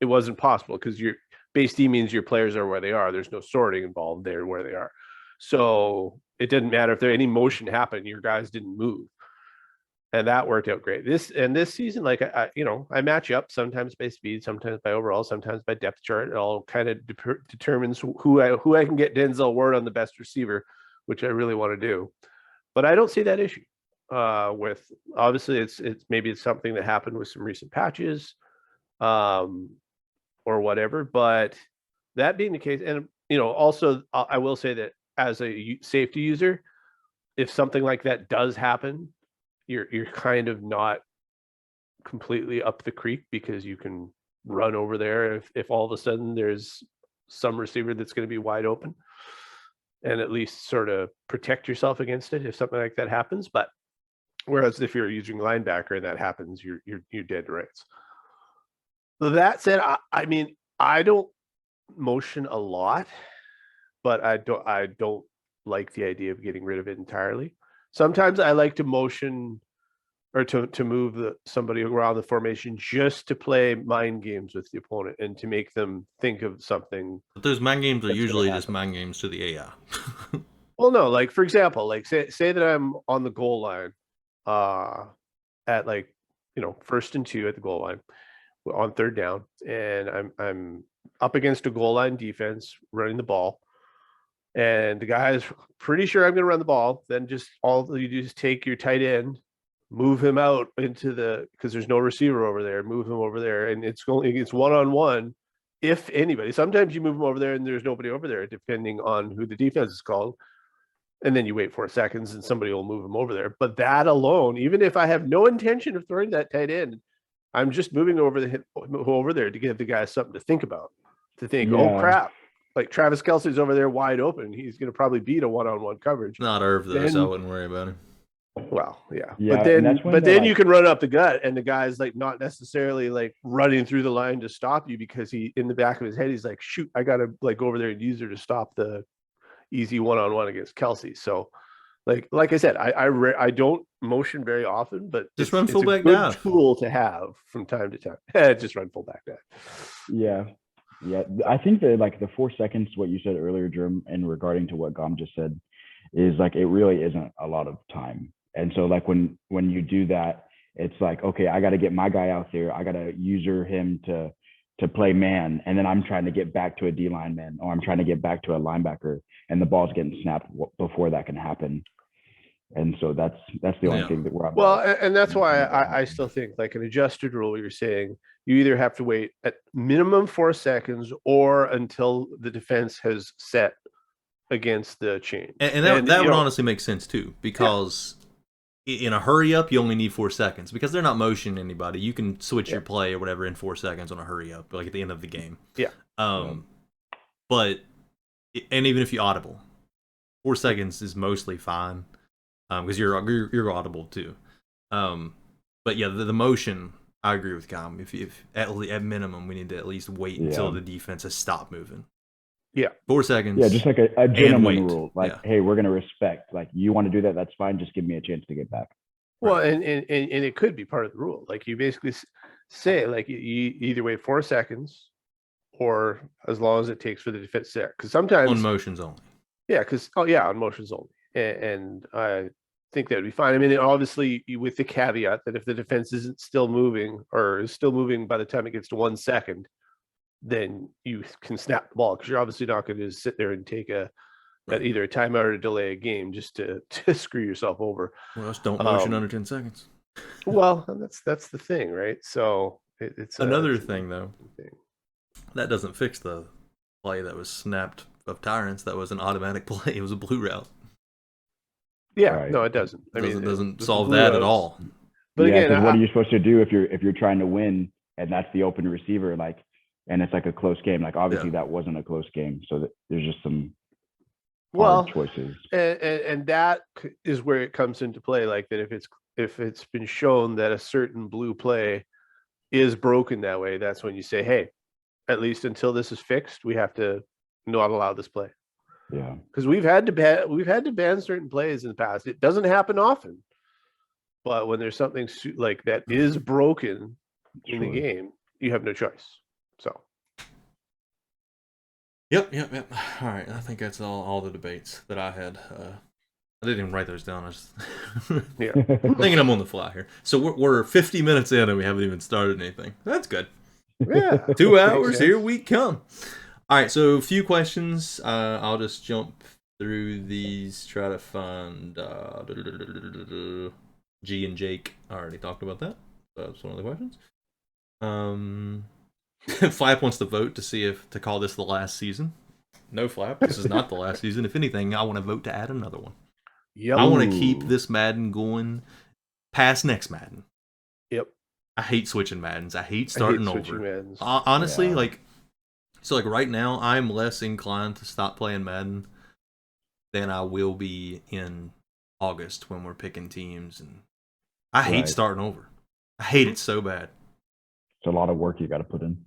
it wasn't possible because your base D means your players are where they are. There's no sorting involved. They're where they are. So it didn't matter if there any motion happened, your guys didn't move. And that worked out great. This season, like I match up sometimes by speed, sometimes by overall, sometimes by depth chart. It all kind of determines who I can get Denzel Ward on the best receiver, which I really want to do. But I don't see that issue. With obviously it's maybe it's something that happened with some recent patches, or whatever. But that being the case, and also I will say that as a safety user, if something like that does happen, you're kind of not completely up the creek because you can run over there if all of a sudden there's some receiver that's going to be wide open, and at least sort of protect yourself against it if something like that happens. But whereas if you're using linebacker and that happens, you're dead right. So that said, I mean, I don't motion a lot, but I don't like the idea of getting rid of it entirely. Sometimes I like to motion or to move somebody around the formation just to play mind games with the opponent and to make them think of something. But those mind games are usually just mind games to the AI. Well, no, like for example, like say that I'm on the goal line, at like 1st and 2 at the goal line on 3rd down, and I'm up against a goal line defense running the ball, and the guy's pretty sure I'm going to run the ball. Then just all you do is take your tight end, move him out into because there's no receiver over there, move him over there, and it's one-on-one. If anybody, sometimes you move him over there and there's nobody over there, depending on who the defense is called. And then you wait 4 seconds and somebody will move him over there. But that alone, even if I have no intention of throwing that tight end, I'm just moving over there to give the guy something to think about. To think, oh crap, like Travis Kelce's over there wide open. He's going to probably beat a one-on-one coverage. Not Irv though, so I wouldn't worry about him. Well, yeah. But then you can run up the gut, and the guy's like not necessarily like running through the line to stop you because he in the back of his head he's like, shoot, I got to like go over there and use her to stop the easy one-on-one against Kelce. So like I said, I don't motion very often, but just run fullback dive. Tool to have from time to time. Just run fullback dive. Yeah. I think that like the 4 seconds, what you said earlier, Jerm, and regarding to what Gom just said, is like it really isn't a lot of time. And so like when you do that, it's like, okay, I got to get my guy out there. I got to user him to play man, and then I'm trying to get back to a D-line man, or I'm trying to get back to a linebacker, and the ball's getting snapped before that can happen. And so that's the only thing that we're on. Well, and that's why I still think like an adjusted rule, you're saying you either have to wait at minimum 4 seconds or until the defense has set against the change. And that would honestly make sense too, because in a hurry up, you only need 4 seconds because they're not motioning anybody. You can switch your play or whatever in 4 seconds on a hurry up, like at the end of the game. Yeah. But even if you audible, 4 seconds is mostly fine. Because you're audible too, but yeah, the motion. I agree with Gom. If at minimum we need to at least wait until the defense has stopped moving. Yeah, 4 seconds. Yeah, just like a gentleman rule. Like, hey, we're gonna respect. Like, you want to do that? That's fine. Just give me a chance to get back. Well, and it could be part of the rule. Like you basically say, like you either wait 4 seconds, or as long as it takes for the defense there. Because sometimes on motions only. Yeah, on motions only, and I think that would be fine. I mean, obviously, with the caveat that if the defense isn't still moving or is still moving by the time it gets to 1 second, then you can snap the ball because you're obviously not going to just sit there and take either a timeout or delay a game just to screw yourself over. Well, just don't motion under 10 seconds. Well, that's the thing, right? So it's another thing though. That doesn't fix the play that was snapped of Tyrants. That was an automatic play. It was a blue route. Yeah, Right. no, it doesn't. I mean, Doesn't the solve blue that at outs- all. But yeah, again, because what are you supposed to do if you're trying to win and that's the open receiver, like, and it's like a close game? Like, obviously that wasn't a close game, so there's just some hard choices. And that is where it comes into play. Like that, if it's been shown that a certain blue play is broken that way, that's when you say, hey, at least until this is fixed, we have to not allow this play. Yeah, because we've had to ban certain plays in the past. It doesn't happen often, but when there's something like that is broken in the game, you have no choice. So. Yep. All right, I think that's all the debates that I had. I didn't even write those down. I was thinking I'm on the fly here. So we're 50 minutes in and we haven't even started anything. That's good. Yeah. 2 hours, here we come. All right, so a few questions. I'll just jump through these, try to find G and Jake. I already talked about that. That's one of the questions. Flap wants to vote to see if to call this the last season. No, Flap, this is not the last season. If anything, I want to vote to add another one. Yep. I want to keep this Madden going past next Madden. Yep. I hate switching Maddens. I hate starting over. Maddens. Honestly, like right now, I'm less inclined to stop playing Madden than I will be in August when we're picking teams, and I hate starting over. I hate it so bad. It's a lot of work you got to put in.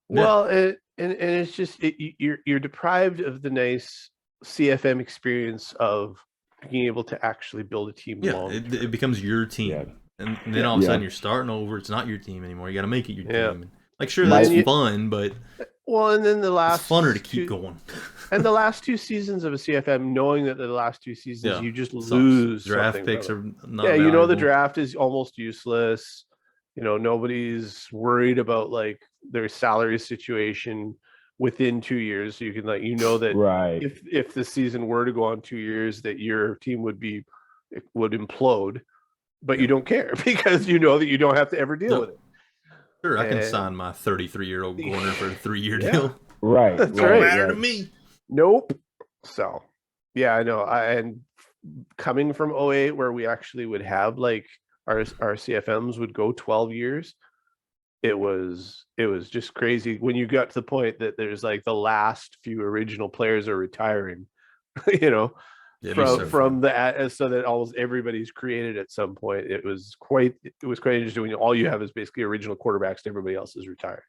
Well, and it's just you're deprived of the nice CFM experience of being able to actually build a team. Yeah, it becomes your team. Yeah. And then all of a sudden you're starting over. It's not your team anymore. You got to make it your team. Like, sure, that's fun, but and then it's funner to keep going. And the last 2 seasons of a CFM, knowing that the last 2 seasons you just lose draft picks are not valuable. valuable. The draft is almost useless. Nobody's worried about like their salary situation within 2 years. So you can that if the season were to go on 2 years, that your team would implode. But you don't care because you know that you don't have to ever deal with it. Sure, I can sign my 33-year-old corner for a 3-year deal. Right. That's don't matter to me. Nope. So, yeah, I know. And coming from 08, where we actually would have like our CFMs would go 12 years, it was just crazy when you got to the point that there's like the last few original players are retiring, from the so that almost everybody's created at some point. It was quite interesting when all you have is basically original quarterbacks and everybody else is retired.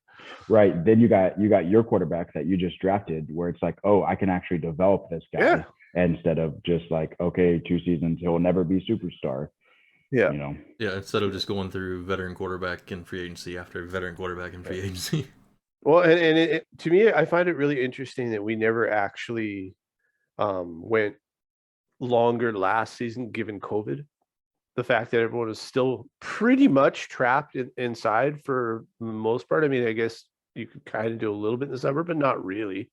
Right. Then you got your quarterback that you just drafted, where it's like, oh, I can actually develop this guy instead of just like, okay, 2 seasons, he'll never be superstar. Yeah. Yeah, instead of just going through veteran quarterback in free agency after veteran quarterback in free agency. Well, and to me, I find it really interesting that we never actually went longer last season given COVID. The fact that everyone was still pretty much trapped inside for the most part. I mean, I guess you could kind of do a little bit in the summer, but not really.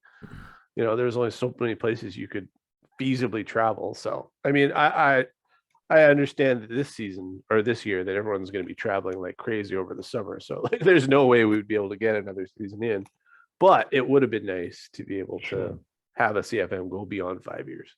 There's only so many places you could feasibly travel. So, I mean, I understand that this season or this year that everyone's going to be traveling like crazy over the summer. So, like, there's no way we would be able to get another season in. But it would have been nice to be able to have a CFM go beyond 5 years.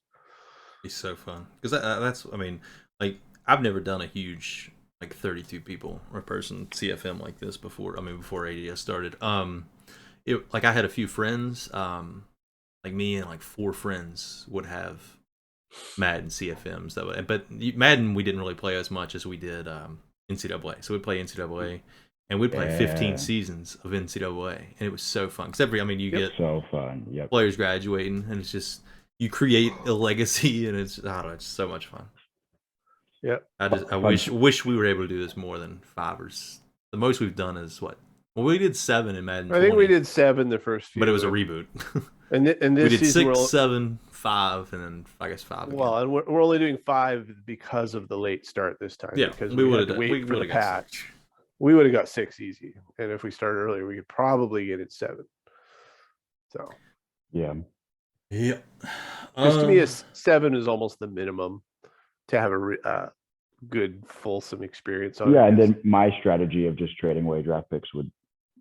It's so fun because that's I mean, like, I've never done a huge like 32 people or person CFM like this before. I mean, before ADS started. Like I had a few friends, like me and like 4 friends would have Madden CFMs but Madden we didn't really play as much as we did NCAA. So we'd play NCAA and we'd play 15 seasons of NCAA, and it was so fun. Because you get so fun. Yep. Players graduating, and it's just you create a legacy, and it's it's so much fun. Yeah, I wish we were able to do this more than 5 or the most we've done is what? Well, we did 7 in Madden. I think we did 7 the first few, but it was a reboot. and this we did season 6, 7, 5, and then I guess 5. Again. Well, and we're only doing 5 because of the late start this time. Yeah, because we would had have to wait for the patch. 6. We would have got 6 easy, and if we started earlier, we could probably get it 7. So, yeah. Because to me, 7 is almost the minimum to have a good, fulsome experience on it. Yeah, and then my strategy of just trading away draft picks would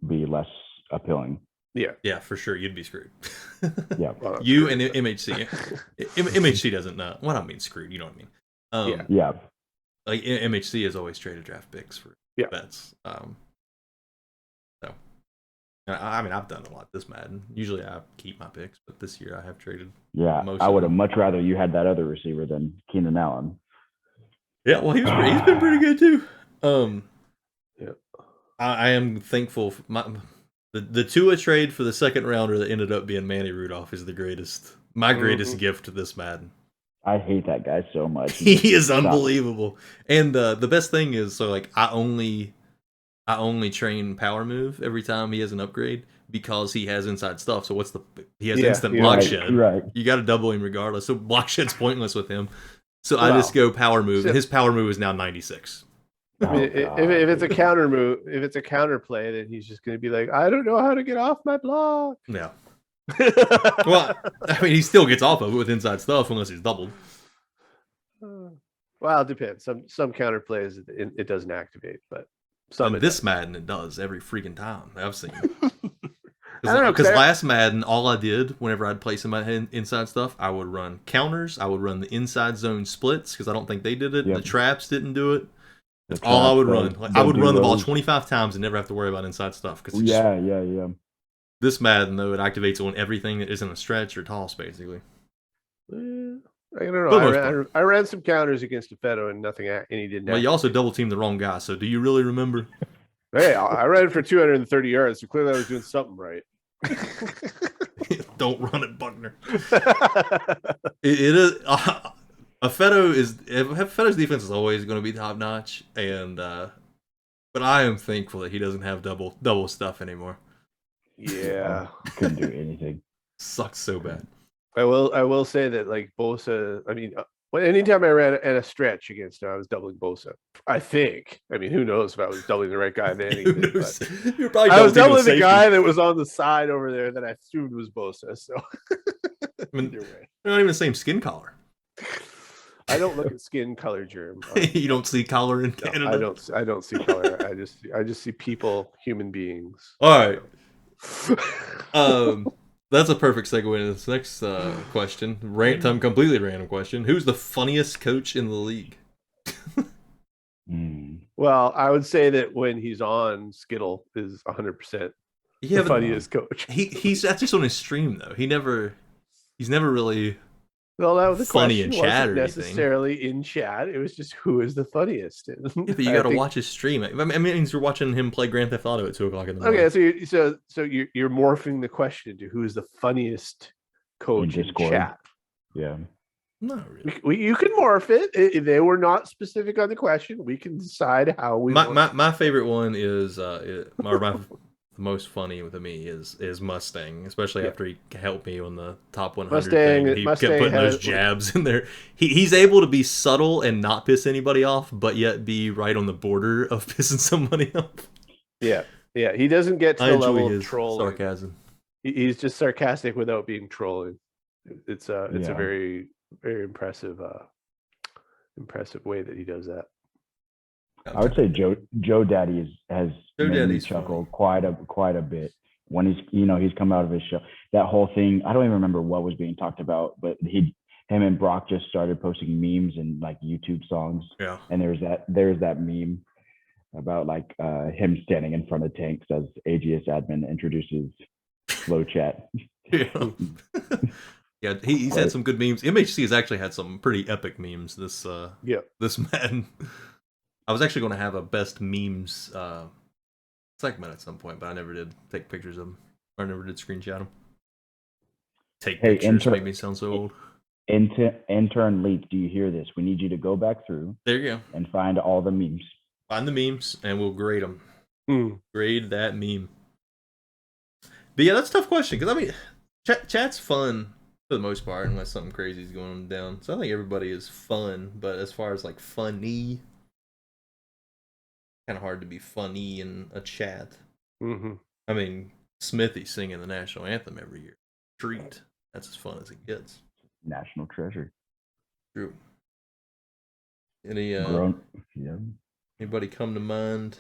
be less appealing. Yeah, for sure. You'd be screwed. Yeah. Well, you and MHC. MHC doesn't know. Well, I don't mean screwed. You know what I mean. Yeah. Like MHC has always traded draft picks for bets. So, I mean, I've done a lot this Madden. Usually, I keep my picks, but this year I have traded. Yeah, I would have much rather you had that other receiver than Keenan Allen. Yeah, well, he's been pretty good too. Yeah. I am thankful. The Tua trade for the second rounder that ended up being Manny Rudolph is my greatest gift to this Madden. I hate that guy so much. He is unbelievable. And the best thing is, so like I only train power move every time he has an upgrade because he has inside stuff. So he has instant block shed. Right. You got to double him regardless. So block shed's pointless with him. So I just go power move, and his power move is now 96. I mean, if it's a counter move, if it's a counter play, then he's just going to be like, I don't know how to get off my block. Yeah. Well, I mean, he still gets off of it with inside stuff unless he's doubled. Well, it depends. Some counter plays it doesn't activate, but some. This Madden it does every freaking time I've seen. Because last Madden, all I did whenever I'd play some inside stuff, I would run counters. I would run the inside zone splits because I don't think they did it. Yep. The traps didn't do it. That's all I would run. Like, I would run the ball 25 times and never have to worry about inside stuff. Yeah. This Madden, though, it activates on everything that isn't a stretch or toss, basically. I don't know. I ran some counters against Defeto and nothing, and he didn't. Well, you also double teamed the wrong guy, so do you really remember? Hey, I ran for 230 yards, so clearly I was doing something right. Don't run it, Buckner. It is. Feto's defense is always going to be top notch, and but I am thankful that he doesn't have double stuff anymore. Yeah, couldn't do anything. Sucks so bad. I will say that like Bosa. I mean, anytime I ran at a stretch against him, I was doubling Bosa. I think. I mean, who knows if I was doubling the right guy then? I was doubling the guy that was on the side over there that I assumed was Bosa. So, I mean, they're not even the same skin color. I don't look at skin color, Germ. You don't see color in Canada. I don't see color. I just see people, human beings. All right. That's a perfect segue into this next question. Completely random question. Who's the funniest coach in the league? Well, I would say that when he's on, Skittle is 100% the funniest coach. That's just on his stream though. He's never really the funny in chat or necessarily anything. In chat. It was just who is the funniest. Yeah, but you got to watch his stream. I mean, it means you're watching him play Grand Theft Auto at 2:00 in the morning. Okay, so you're morphing the question to who is the funniest coach in chat. Yeah. No, really. You can morph it. They were not specific on the question. We can decide how we. My favorite one is the most funny with me is Mustang, especially after he helped me on the top 100 thing. He kept putting those jabs in there. He's able to be subtle and not piss anybody off, but yet be right on the border of pissing somebody off. Yeah. He doesn't get to the level of trolling. Sarcasm. He's just sarcastic without being trolling. It's a very, very impressive way that he does that. I would say Joe Daddy has made me chuckle quite a bit when he's come out of his show. That whole thing, I don't even remember what was being talked about, but him and Brock just started posting memes and like YouTube songs. Yeah. And there's that meme about like him standing in front of tanks as AGS admin introduces Flow Chat. Yeah. Yeah, he's had some good memes. MHC has actually had some pretty epic memes this Madden. I was actually going to have a best memes segment at some point, but I never did take pictures of them. I never did screenshot them. Pictures make me sound so old. Intern Leak, do you hear this? We need you to go back through. There you go. And find all the memes. Find the memes, and we'll grade them. Grade that meme. But yeah, that's a tough question, because I mean, chat's fun for the most part, unless something crazy is going down. So I think everybody is fun, but as far as like funny, kind of hard to be funny in a chat. Mm-hmm. I mean, Smithy singing the national anthem every year. Treat. That's as fun as it gets. National treasure. True. Any anybody come to mind?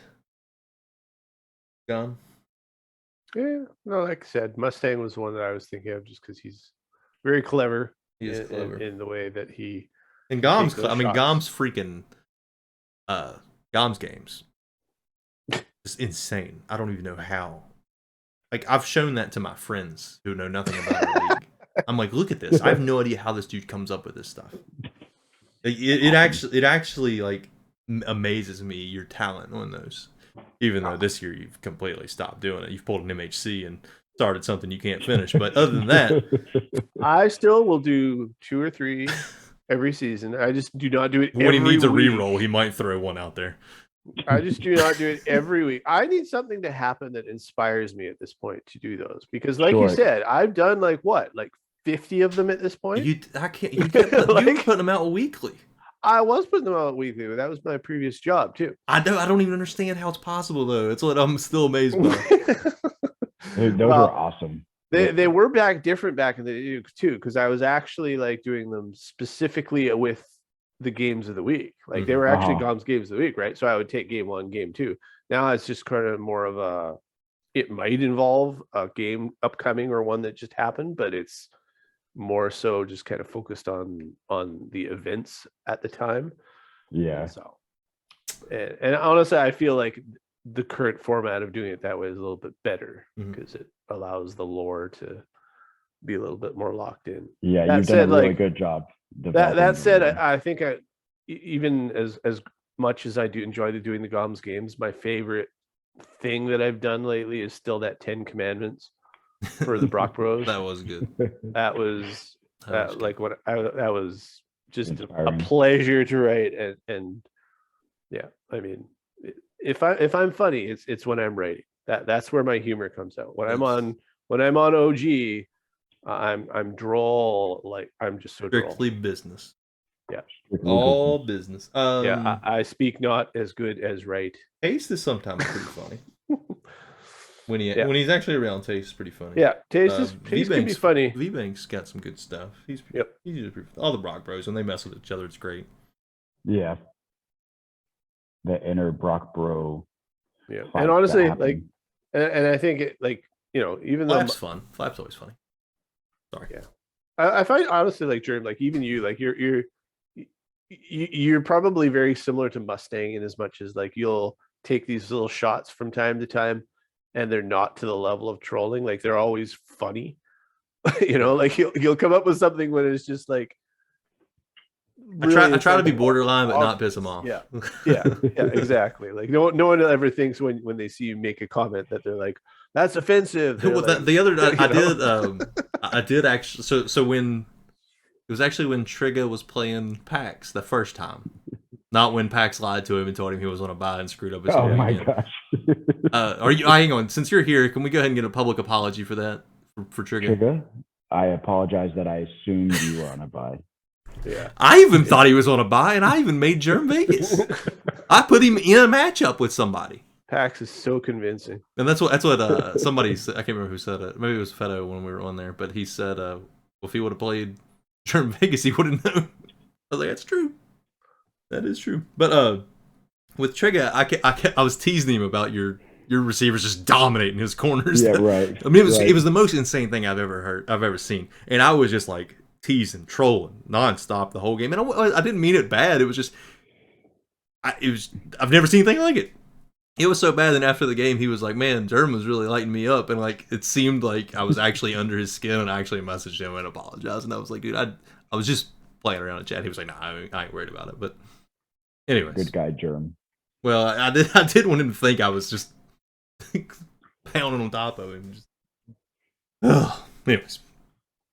Gone? Yeah, no, like I said, Mustang was one that I was thinking of just because he's very clever. He is clever in the way that he And take Gom's, those I mean, shots. Gom's freaking, Gom's games is insane. I don't even know how. Like, I've shown that to my friends who know nothing about our league. I'm like, look at this. I have no idea how this dude comes up with this stuff. It actually like amazes me your talent on those. Even though this year you've completely stopped doing it, you've pulled an MHC and started something you can't finish. But other than that, I still will do 2 or 3 every season. I just do not do it when he every needs a week. reroll, he might throw one out there. I just do not do it every week. I need something to happen that inspires me at this point to do those, because, like you said, I've done like 50 of them at this point. You were putting them out weekly. I was putting them out weekly, but that was my previous job too. I don't even understand how it's possible though. It's what I'm still amazed by. Those are awesome. They were different back in the day too, because I was actually like doing them specifically with the games of the week. Like they were actually Gom's games of the week, right? So I would take game 1, game 2. Now it's just kind of more of a, it might involve a game upcoming or one that just happened, but it's more so just kind of focused on the events at the time. Yeah. So, and honestly, I feel like the current format of doing it that way is a little bit better, because it allows the lore to be a little bit more locked in. Yeah, you've done a really good job. That said, I think even as much as I do enjoy doing the Goms games, my favorite thing that I've done lately is still that 10 Commandments for the Brock Bros. That was good. That was like what that was just inspiring. A pleasure to write, and yeah, I mean, if I'm funny, it's when I'm writing. That's where my humor comes out. When I'm on OG, I'm droll. Like I'm just so strictly business. Yeah, all business. Yeah, I speak not as good as write. Taste is sometimes pretty funny. When he's actually around, Taste is pretty funny. Yeah, Taste can be funny. V-Bank's got some good stuff. He's all the Brock Bros, when they mess with each other, it's great. Yeah, the inner Brock Bro. Yeah, and honestly, like, and I think it, like, even though Flap's fun. Flap's always funny. Sorry. Yeah, I find honestly, like, Jerm, like, even you, like, you're probably very similar to Mustang in as much as, like, you'll take these little shots from time to time, and they're not to the level of trolling. Like, they're always funny. Like you'll come up with something when it's just like, really, I try to be borderline but not piss them off. Yeah, exactly. Like no one ever thinks when they see you make a comment that they're like, that's offensive. Well, like, the other I did actually, so when it was actually when Trigger was playing PAX the first time. Not when Pax lied to him and told him he was on a buy and screwed up his Oh my gosh. hang on, since you're here, can we go ahead and get a public apology for that? For Trigger? I apologize that I assumed you were on a buy. Yeah. I even thought he was on a buy, and I even made Germ Vegas. I put him in a matchup with somebody. Pax is so convincing. And that's what somebody said. I can't remember who said it. Maybe it was Fedo when we were on there, but he said, well, if he would have played Germ Vegas, he would have known. I was like, that's true. That is true. But with Trigger, I was teasing him about your receivers just dominating his corners. Yeah, right. I mean, it was the most insane thing I've ever seen, and I was just like teasing, trolling nonstop the whole game. And I didn't mean it bad. It was just, I've never seen anything like it. It was so bad. Then after the game, he was like, "Man, Durham was really lighting me up," and like it seemed like I was actually under his skin. And I actually messaged him and apologized. And I was like, "Dude, I was just playing around in chat." He was like, "Nah, I ain't worried about it." But anyways, good guy, Germ. Well, I did want him to think I was just pounding on top of him. Anyways,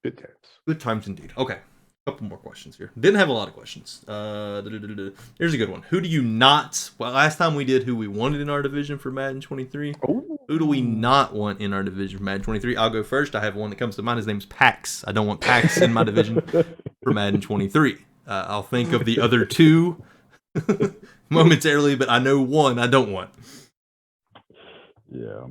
good times. Good times indeed. Okay, a couple more questions here. Didn't have a lot of questions. Here's a good one. Who do you not? Well, last time we did who we wanted in our division for Madden 23. Ooh. Who do we not want in our division for Madden 23? I'll go first. I have one that comes to mind. His name's Pax. I don't want Pax in my division for Madden 23. I'll think of the other two momentarily, but I know one I don't want. Yeah.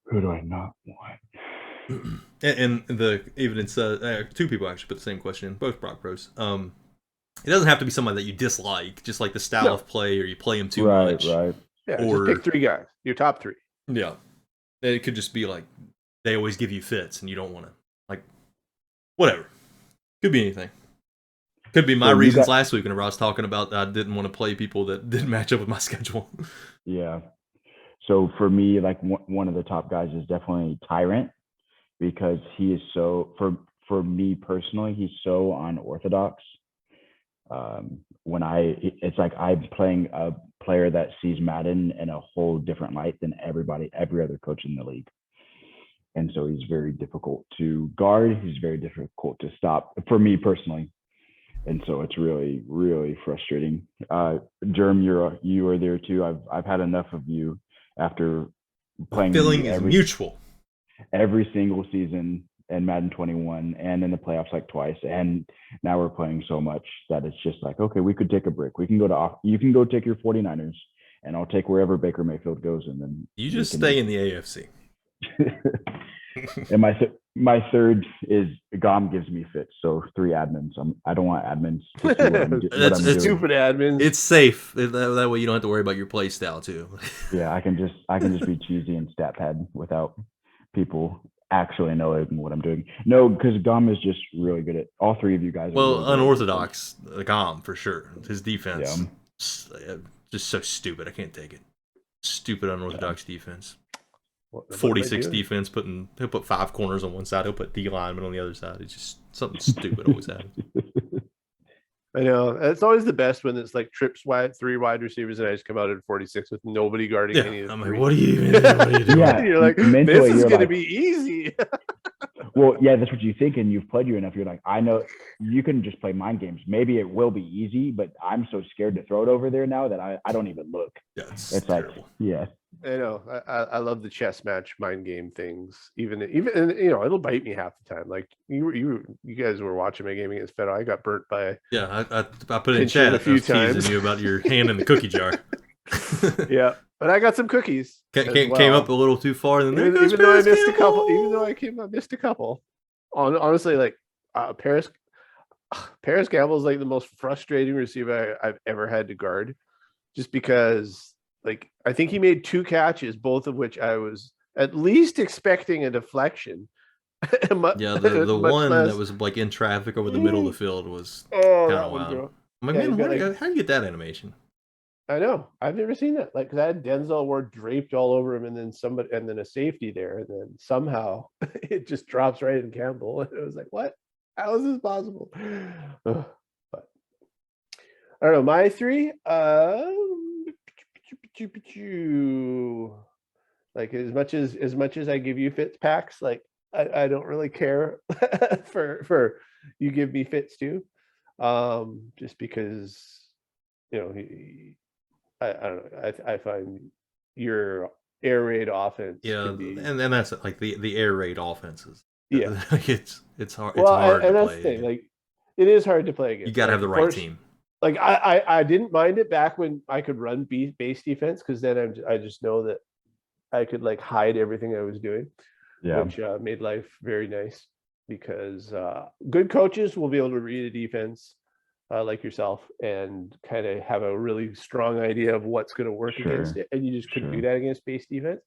Who do I not want? And the evidence, two people actually put the same question, both Brock Pros. It doesn't have to be somebody that you dislike, just like the style of play, or you play them too much. Right. Yeah, or just pick 3 guys, your top 3. Yeah, it could just be like they always give you fits, and you don't want to. Like Whatever. Could be anything. Could be my So reasons last week whenever I was talking about I didn't want to play people that didn't match up with my schedule. Yeah. So for me, like one of the top guys is definitely Tyrant, because he is so, for me personally, he's so unorthodox. It's like I'm playing a player that sees Madden in a whole different light than every other coach in the league. And so he's very difficult to guard. He's very difficult to stop for me personally. And so it's really, really frustrating. Germ, you are there too. I've had enough of you after playing. The feeling is mutual. Every single season in Madden 21 and in the playoffs like twice. And now we're playing so much that it's just like, okay, we could take a break. You can go take your 49ers and I'll take wherever Baker Mayfield goes. And then you just stay in the AFC. And my third is Gom gives me fits. So 3 admins. I don't want admins to see what I'm doing. Stupid admins. It's safe. That way you don't have to worry about your play style too. Yeah, I can just be cheesy and stat pad without people actually knowing what I'm doing. No, because Gom is just really good at all 3 of you guys. Well, really unorthodox Gom for sure. His defense, just so stupid. I can't take it. Stupid unorthodox defense. 46 defense, he'll put 5 corners on one side, he'll put D lineman on the other side. It's just something stupid always happens. I know. It's always the best when it's like trips 3 wide receivers and I just come out at 46 with nobody guarding any of the 3. Like, what are you doing? Yeah, you're like, this is going to be easy. Well, yeah, that's what you think, and you've played you enough. You're like, I know you can just play mind games. Maybe it will be easy, but I'm so scared to throw it over there now that I don't even look. Yeah, it's terrible. Like, yeah. I know. I love the chess match mind game things. Even it'll bite me half the time. Like you guys were watching my game against Fed. I got burnt by. Yeah, I put it in chat a few times. Teasing you about your hand in the cookie jar. Yeah, but I got some cookies. Came up a little too far, and then even though I missed a couple. Even though I missed a couple. Honestly, like Paris Campbell is like the most frustrating receiver I've ever had to guard, just because. Like, I think he made 2 catches, both of which I was at least expecting a deflection. The one that was like in traffic over the middle of the field was kind of wild. I'm like, man, how do you get that animation? I know. I've never seen that. Like, because I had Denzel Ward draped all over him, and then a safety there, and then somehow it just drops right in Campbell. And it was like, what? How is this possible? But I don't know. My 3, like as much as I give you fits packs, like I don't really care for you give me fits too, just because I don't know, I find your air raid offense and that's like the air raid offenses, it's hard. Well, it's hard and to that's play the thing, like it is hard to play against. You got to have the right team. Like I didn't mind it back when I could run base defense, because then I just know that I could like hide everything I was doing, which made life very nice, because good coaches will be able to read a defense like yourself and kind of have a really strong idea of what's going to work against it, and you just couldn't do that against base defense.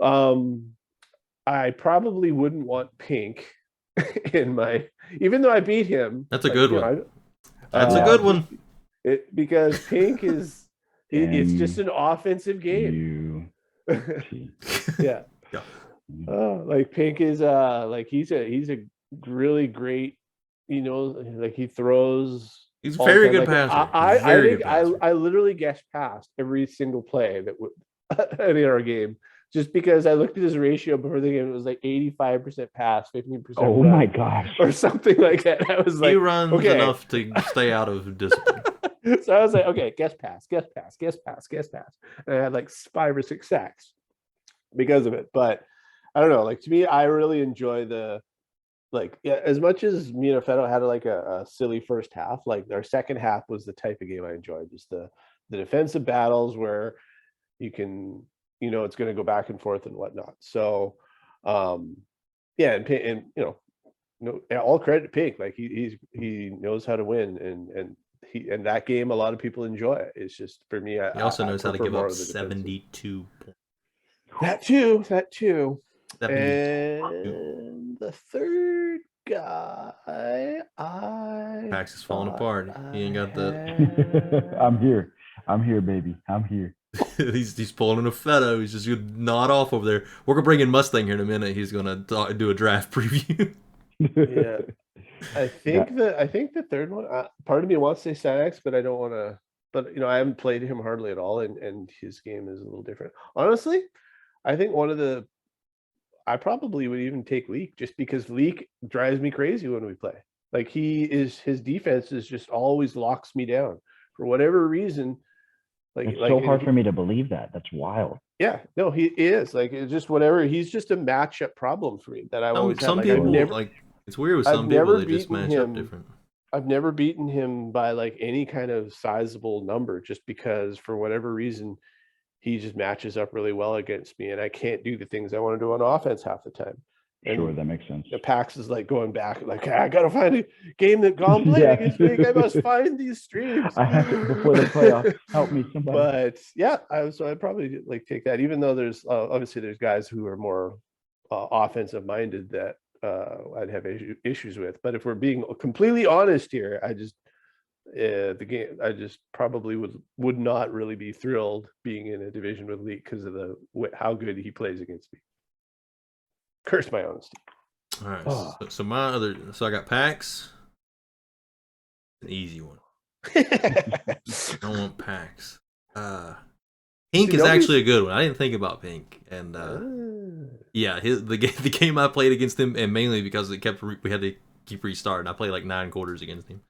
I probably wouldn't want Pink in my, even though I beat him. That's a good one. That's a good one. Because Pink is it's just an offensive game. Yeah. Like Pink is like he's a really great, like he throws. He's a very good passer. I literally guessed past every single play that in our game, just because I looked at his ratio before the game. It was like 85% pass, 15%. Oh my gosh, or something like that. I was like, he runs enough to stay out of discipline. So I was like, okay, guess pass. And I had like 5 or 6 sacks because of it. But I don't know. Like, to me, I really enjoy as much as me and Feddo had like a silly first half, like our second half was the type of game I enjoyed. Just the defensive battles where you can. It's going to go back and forth and whatnot. So, and all credit to Pink. Like he knows how to win, and that game a lot of people enjoy it. It's just for me. He also knows how to give up 72 points. That too. And the third guy I Pax is falling thought apart. He ain't got the. had- I'm here. I'm here, baby. I'm here. he's pulling in a Fetto. He's just gonna nod off over there. We're gonna bring in Mustang here in a minute. He's gonna do a draft preview. Yeah. I Yeah. think the third one. Part of me wants to say Sanex, but I don't want to. But I haven't played him hardly at all, and his game is a little different. Honestly, I think I probably would even take Leak just because Leak drives me crazy when we play. Like his defense is just always locks me down for whatever reason. It's so hard for me to believe that. That's wild. Yeah, no, he is like it's just whatever. He's just a matchup problem for me that I've always had. Some Like people I've never, like it's weird with I've some people. never They just beaten match up him. different. I've never beaten him by like any kind of sizable number just because for whatever reason he just matches up really well against me and I can't do the things I want to do on offense half the time. And Sure, that makes sense. the Pax is like going back, like I gotta find a game that Gone played Yeah. against me. I must find these streams. I have to before the playoffs. Help me, somebody. But yeah, I'd probably like take that, even though there's obviously there's guys who are more offensive minded that I'd have issues with. But if we're being completely honest here, the game I just probably would not really be thrilled being in a division with Leak because of how good he plays against me. Curse my honesty. All right. Oh. So I got Pax. An easy one. I don't want Pax. Pink is actually a good one. I didn't think about Pink, and yeah, the game I played against him, and mainly because we had to keep restarting. I played like 9 quarters against him,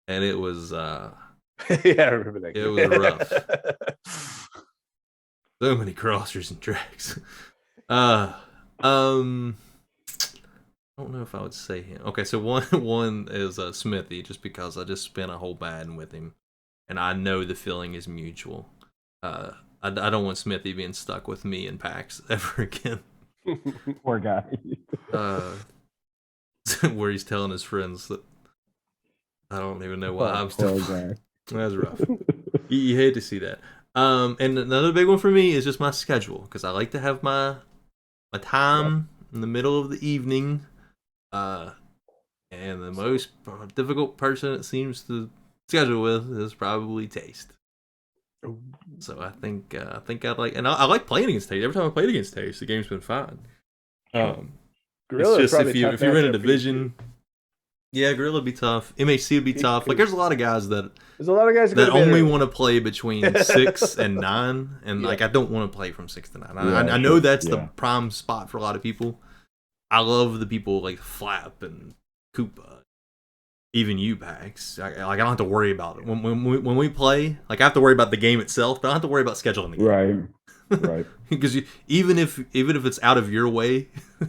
and it was yeah, I remember that. It was rough. So many crossers and drags. I don't know if I would say him. Okay, so one is Smithy, just because I just spent a whole Madden with him, and I know the feeling is mutual. I don't want Smithy being stuck with me and Pax ever again. Poor guy. Where he's telling his friends that I don't even know why I'm still. That's rough. You hate to see that. And another big one for me is just my schedule, because I like to have my time in the middle of the evening. And the most difficult person it seems to schedule with is probably Taste. So I think I'd like, and I like playing against Taste. Every time I played against Taste, the game's been fine. Gorilla it's just if you're in a division, yeah, Gorilla would be tough. MHC would be tough. Like there's a lot of guys that only want to play between 6 and 9, and like I don't want to play from 6 to 9. I know that's the prime spot for a lot of people. I love the people like Flap and Koopa, even you, Pax. I don't have to worry about it when we play. Like I have to worry about the game itself, but I don't have to worry about scheduling the game. Right. Because even if it's out of your way,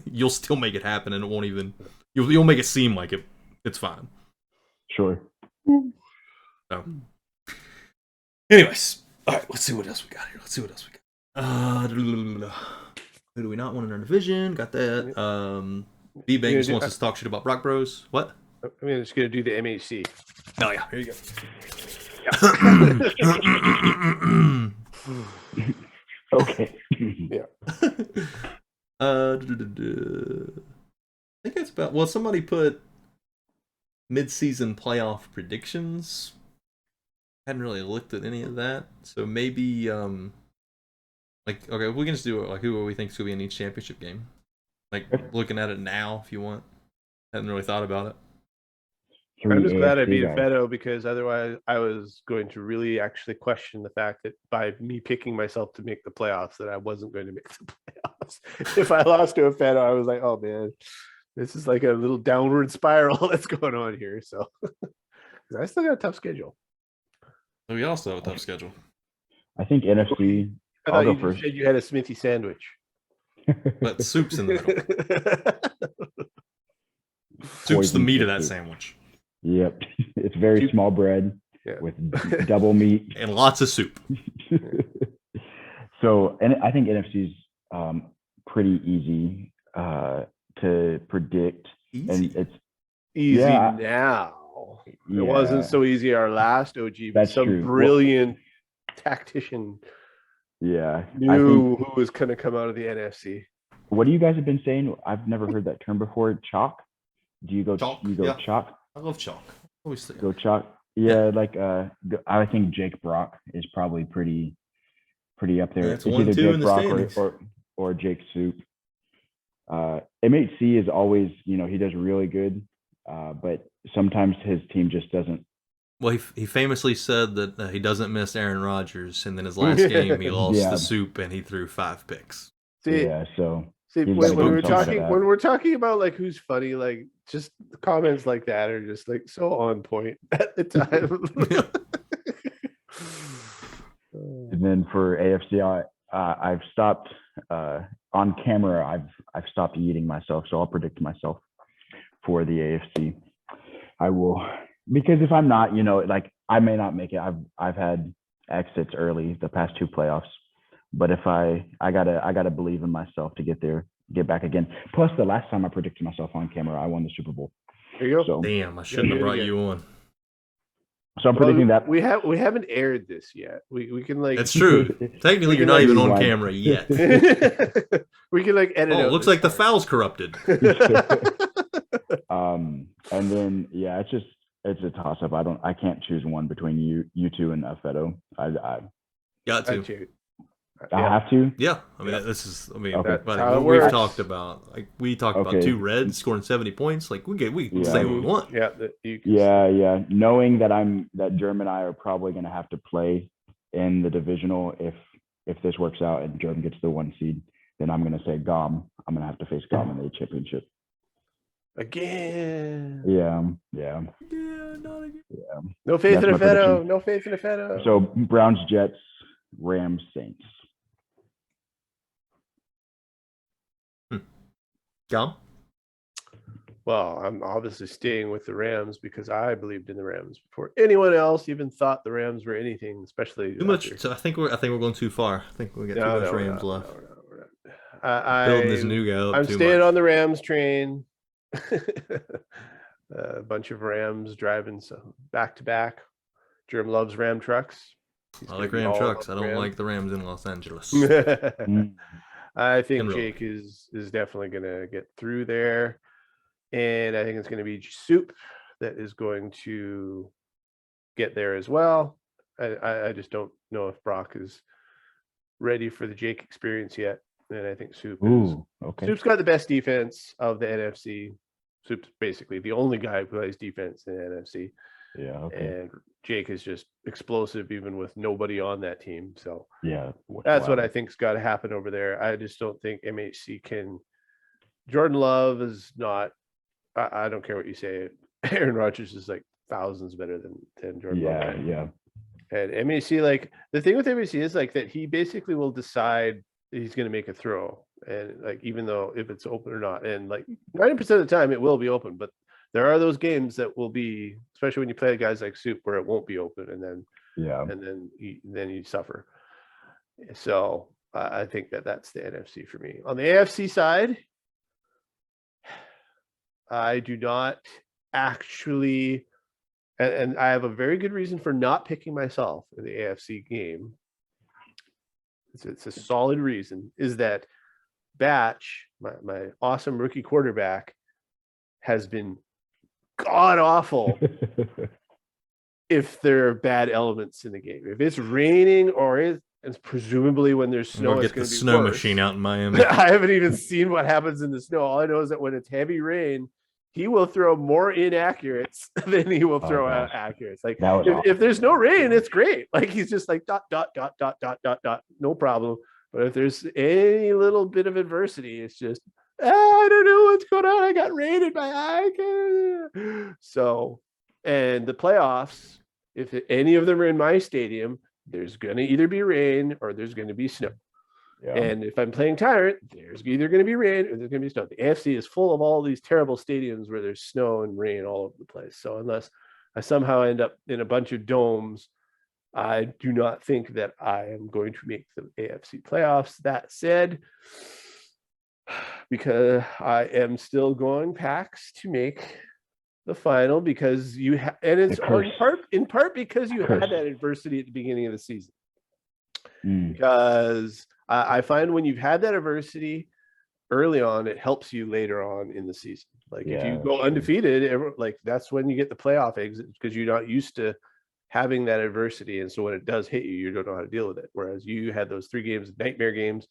you'll still make it happen, and it won't even. You'll make it seem like it's fine. Sure. So, anyways, all right. Let's see what else we got here. Who do we not want in our division? Got that. B-Bank just wants us to talk shit about Brock Bros. What? I'm just gonna do the MHC. Oh yeah, here you go. Okay. Yeah. I think that's about. Well, somebody put mid-season playoff predictions. Hadn't really looked at any of that, so maybe like okay, we can just do like who we think is gonna be in each championship game. Like looking at it now, if you want. Hadn't really thought about it. I'm just glad I beat Beto, because otherwise I was going to really actually question the fact that by me picking myself to make the playoffs, that I wasn't going to make the playoffs. If I lost to a Beto, I was like, oh man, this is like a little downward spiral that's going on here. So I still got a tough schedule. We also have a tough schedule. I think NFC. I thought you said you had a Smithy sandwich. But soup's in the middle. Soup's the meat of that sandwich. Yep. It's very small bread with double meat. And lots of soup. So, and I think NFC's pretty easy to predict. Easy. And it's easy now. It wasn't so easy our last OG, but that's some true. Brilliant tactician knew who was going to come out of the NFC. What do you guys have been saying? I've never heard that term before. Chalk? Do you go Chalk, You go yeah. chalk? I love chalk. Always say Go chalk. Yeah, like I think Jake Brock is probably pretty up there. That's It's 1-2 either Jake in the Brock standings. or Jake Soup. MHC is always, he does really good, but sometimes his team just doesn't. Well, he famously said that he doesn't miss Aaron Rodgers, and then his last game he lost Yeah. to Soup and he threw 5 picks. Yeah, so See, he's when gotta give we're himself talking that. when we're talking about like who's funny, like just comments like that are just like so on point at the time. And then for AFC, I've stopped on camera. I've stopped eating myself, so I'll predict myself for the AFC. I will, because if I'm not, like I may not make it. I've had exits early the past 2 playoffs, but if I gotta believe in myself to get there, get back again. Plus, the last time I predicted myself on camera, I won the Super Bowl. There you go. So, Damn, I shouldn't have brought you on. so I'm predicting that. We haven't aired this yet. We can like. That's true. Technically, you're not even on camera yet. We can like edit. Oh, it looks like the part. foul's corrupted. And then it's a toss up. I can't choose one between you two and Fedo. Got to. I have to. Yeah, I mean this is. I mean, Okay. buddy, we've talked about about 2 Reds scoring 70 points. Like we can say what we want. Yeah, yeah. Knowing that Germ and I are probably going to have to play in the divisional if this works out and Germ gets the 1 seed, then I'm going to say Gom. I'm going to have to face Gom in the championship again. Yeah. Not again. Yeah. No faith in a Fedo. No faith in a Fedo. So Browns, Jets, Rams, Saints. Gom? Well, I'm obviously staying with the Rams because I believed in the Rams before anyone else even thought the Rams were anything, especially too much. So I think we're going too far. I think we got too much Rams left. We're not. Building this new guy up I'm too staying much. on the Rams train. A bunch of Rams driving back to back. Germ loves Ram trucks. I like Ram trucks. I don't like the Rams in Los Angeles. I think Jake is definitely going to get through there. And I think it's going to be Soup that is going to get there as well. I just don't know if Brock is ready for the Jake experience yet. And I think Soup's got the best defense of the NFC. Soup's basically the only guy who plays defense in the NFC. Yeah. Okay. And Jake is just explosive even with nobody on that team. So yeah, that's what I think's got to happen over there. I just don't think MHC can. Jordan Love is not. I don't care what you say. Aaron Rodgers is like thousands better than Jordan Love. Yeah. And MHC, like the thing with MHC is like that he basically will decide he's going to make a throw, and like even though if it's open or not, and like 90% of the time it will be open, but there are those games that will be, especially when you play guys like Soup, where it won't be open, and then you suffer. So I think that's the NFC for me. On the AFC side, I do not actually, and I have a very good reason for not picking myself in the AFC game. It's a solid reason, is that Batch, my awesome rookie quarterback, has been god awful if there are bad elements in the game. If it's raining or it's presumably when there's snow, we'll it's get the going to be snow worse. machine out in Miami. I haven't even seen what happens in the snow. All I know is that when it's heavy rain, he will throw more inaccurates than he will throw out accurates. Like if there's no rain, it's great. Like he's just like dot, no problem. But if there's any little bit of adversity, it's just, I don't know what's going on. I got rain in my eye. So, and the playoffs, if any of them are in my stadium, there's going to either be rain or there's going to be snow. Yeah. And if I'm playing Tyrant, there's either going to be rain or there's going to be snow. The AFC is full of all these terrible stadiums where there's snow and rain all over the place. So unless I somehow end up in a bunch of domes, I do not think that I am going to make the AFC playoffs. That said, because I am still going Packs to make the final, because and it's in part because you had that adversity at the beginning of the season. Because I find when you've had that adversity early on, it helps you later on in the season. Like if Yeah, you that's go true. undefeated, like that's when you get the playoff exit because you're not used to having that adversity. And so when it does hit you, you don't know how to deal with it. Whereas you had those 3 games, nightmare games,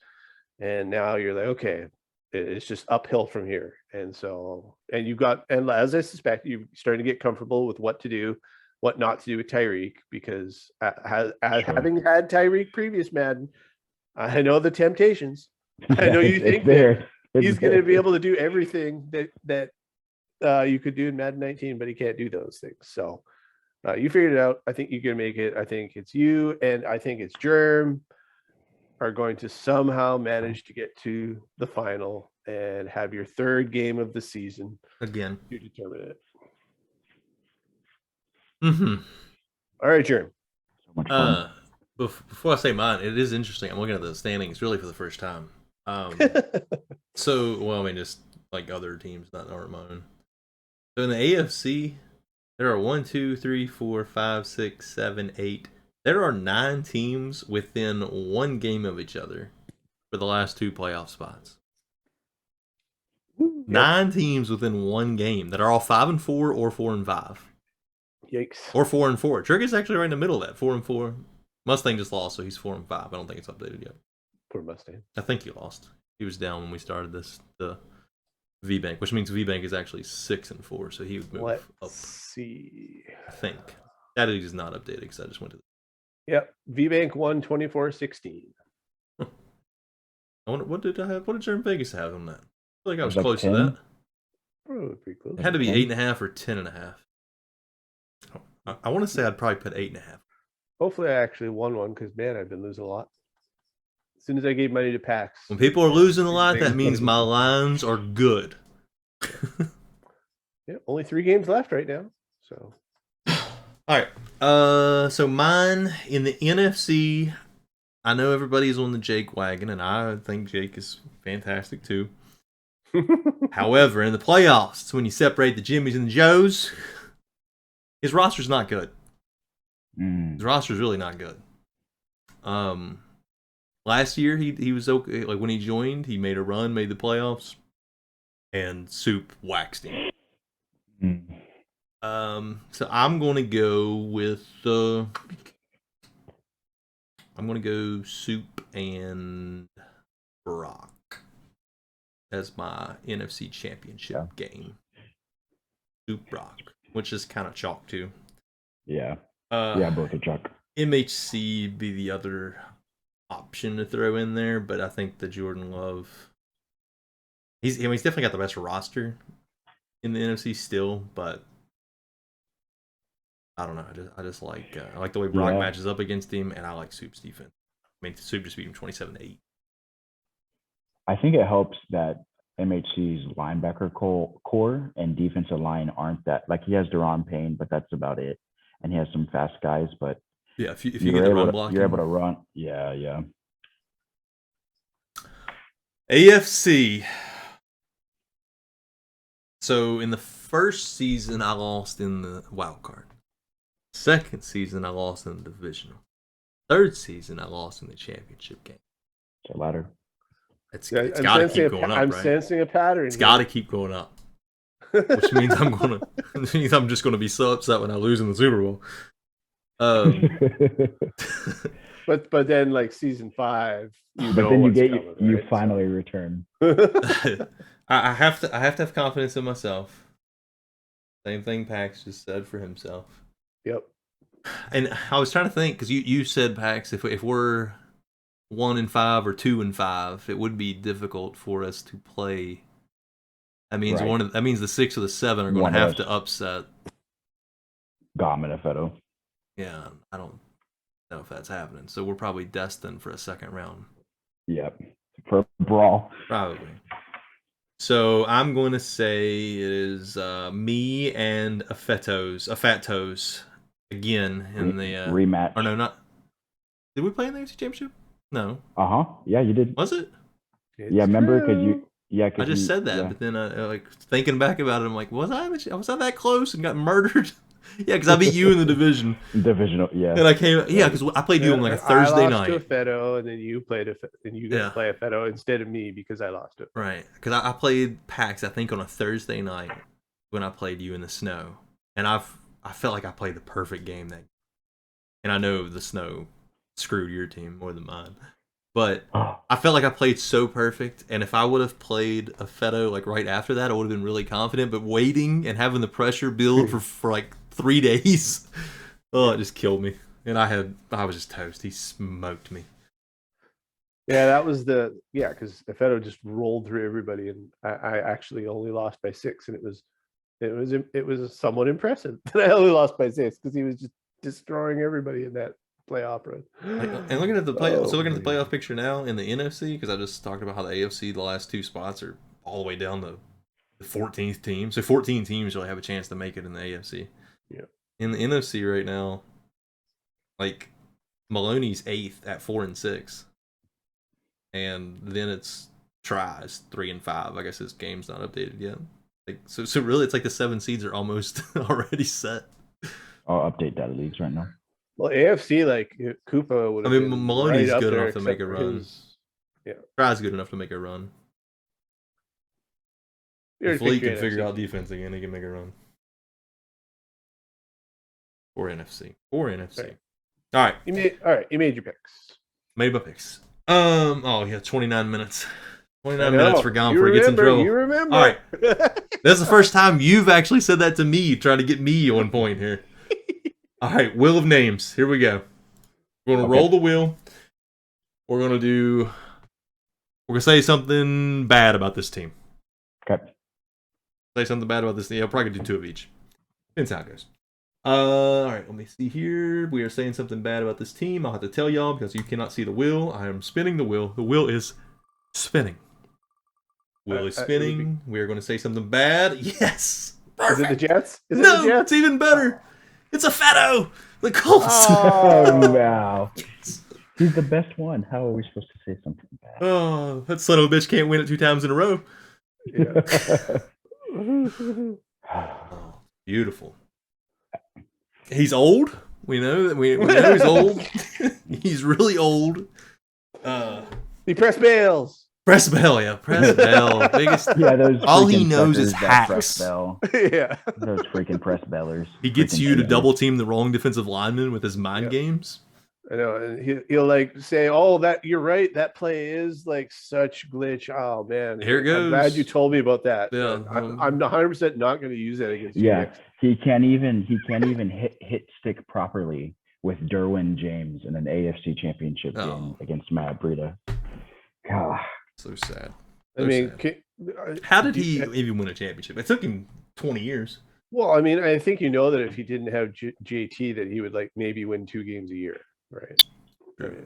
and now you're like, okay, it's just uphill from here. And so, and you've got, and as I suspect, you're starting to get comfortable with what to do, what not to do with Tyreek, because having had Tyreek previous Madden, I know the temptations. I know you think that he's going to be able to do everything that you could do in Madden 19, but he can't do those things. So you figured it out. I think you can make it. I think it's you, and I think it's Germ are going to somehow manage to get to the final and have your 3rd game of the season Again. to determine it. Mm-hmm. All right, Germ. So much fun. Before I say mine, it is interesting. I'm looking at the standings really for the first time. So, well, I mean, just like other teams, not mine. So in the AFC, there are 1, 2, 3, 4, 5, 6, 7, 8. There are 9 teams within 1 game of each other for the last 2 playoff spots. 9 teams within 1 game that are all 5-4 or 4-5. Yikes. Or 4-4. Trigger's actually right in the middle of that. 4-4. Mustang just lost, so he's 4-5. I don't think it's updated yet. Poor Mustang. I think he lost. He was down when we started the V-Bank, which means V-Bank is actually 6-4, so he would move up. Let's see. I think. That is not updated because I just went to Yep. V-Bank won 24-16. I wonder, what did German Vegas have on that? I feel like I was Like close 10? to that. Probably pretty close. It had to be 10? 8.5 or 10.5. I want to say I'd probably put 8.5. Hopefully I actually won one because, man, I've been losing a lot. As soon as I gave money to PAX. When people are losing a lot, that means my lines are good. Yeah, only 3 games left right now. So. All right. So mine in the NFC, I know everybody's on the Jake wagon, and I think Jake is fantastic too. However, in the playoffs, it's when you separate the Jimmys and the Joes. His roster's not good. His roster's really not good. Last year he was okay. Like when he joined, he made a run, made the playoffs, and Soup waxed him. So I'm gonna go with I'm gonna go Soup and Brock as my NFC Championship game. Soup Brock, which is kind of chalk too. Yeah. Yeah, both are chalk. MHC be the other option to throw in there, but I think the Jordan Love. He's definitely got the best roster in the NFC still, but I don't know. I just like I like the way Brock matches up against him, and I like Soup's defense. I mean, Soup just beat him 27-8. I think it helps that MHC's linebacker core and defensive line aren't that, like, he has Deron Payne, but that's about it, and he has some fast guys. But yeah, if you get the run blocking, you're able to run. Yeah. AFC. So in the first season, I lost in the wild card. Second season, I lost in the divisional. Third season, I lost in the championship game. It's a ladder. It's got to keep going up, I'm right? sensing a pattern. It's got to keep going up, which means I'm just gonna be so upset when I lose in the Super Bowl. But then like season 5, you finally return. I have to have confidence in myself. Same thing Pax just said for himself. Yep. And I was trying to think because you said, Pax, if we're 1-5 or 2-5, it would be difficult for us to play. That means that means the 6 or the 7 are going to have to upset Gom and Afeto. Yeah, I don't know if that's happening. So we're probably destined for a second round. Yep, for a brawl. Probably. So I'm going to say it is me and Afetos again in the rematch. Or no, not. Did we play in the AFC Championship? No. Yeah, you did. Was it? Yeah, remember? Because I just said that, but then like thinking back about it, I'm like, was I that close and got murdered? Yeah, because I beat you in the division. Divisional, yeah. And I came, because I played you on like a Thursday I lost to a night. Fedo, and then you played and you got to play a Fedo instead of me because I lost it. Right, because I played PAX, I think, on a Thursday night when I played you in the snow. And I felt like I played the perfect game that. And I know the snow screwed your team more than mine. But I felt like I played so perfect, and if I would have played a Fedo like right after that, I would have been really confident. But waiting and having the pressure build for like 3 days, it just killed me. And I was just toast. He smoked me. Yeah, that was because Fedo just rolled through everybody, and I actually only lost by 6, and it was somewhat impressive that I only lost by 6 because he was just destroying everybody in that playoff run. And looking at the playoff picture now in the NFC, because I just talked about how the AFC, the last 2 spots are all the way down to the 14th team. So 14 teams really have a chance to make it in the AFC. Yeah. In the NFC right now, like Maloney's 8th at 4-6, and then it's Try's 3-5. I guess his game's not updated yet. Like so really, it's like the 7 seeds are almost already set. I'll update data leagues right now. Well, AFC, like Koopa would have been Maloney's right good up enough to make a run. Try's good enough to make a run. If Lee can figure out defense again, he can make a run. Or NFC. Right. All right. You made your picks. Made my picks. 29 minutes. 29 minutes for Gone before he gets in trouble. You remember. All right. That's the first time you've actually said that to me, trying to get me on point here. All right, wheel of names. Here we go. We're going to roll the wheel. We're going to say something bad about this team. Okay. Say something bad about this team. I'll probably do 2 of each. Depends how it goes. All right, let me see here. We are saying something bad about this team. I'll have to tell y'all because you cannot see the wheel. I am spinning the wheel. The wheel is spinning. Wheel is spinning. We are going to say something bad. Yes. Perfect. Is it the Jets? It's even better. It's a Fedo. The Colts. Oh, wow. Yes. He's the best one. How are we supposed to say something bad? Oh, that son of a bitch can't win it 2 times in a row. Yeah. Oh, beautiful. He's old. We know he's old. He's really old. He pressed Bales. Press bell, yeah. Press bell. Biggest. Yeah, those. All he knows is hacks. Yeah. Those freaking press bellers. He gets you to double team the wrong defensive lineman with his mind games. I know, and he'll like say, "Oh, that you're right. That play is like such glitch." Oh man, here it goes. I'm glad you told me about that. Yeah, I'm 100% not going to use that against you. Yeah, he can't even hit stick properly with Derwin James in an AFC Championship game against Matt Breida. God. So sad. I mean, how did he even win a championship? It took him 20 years. Well, I mean, I think you know that if he didn't have JT, that he would like maybe win 2 games a year, right?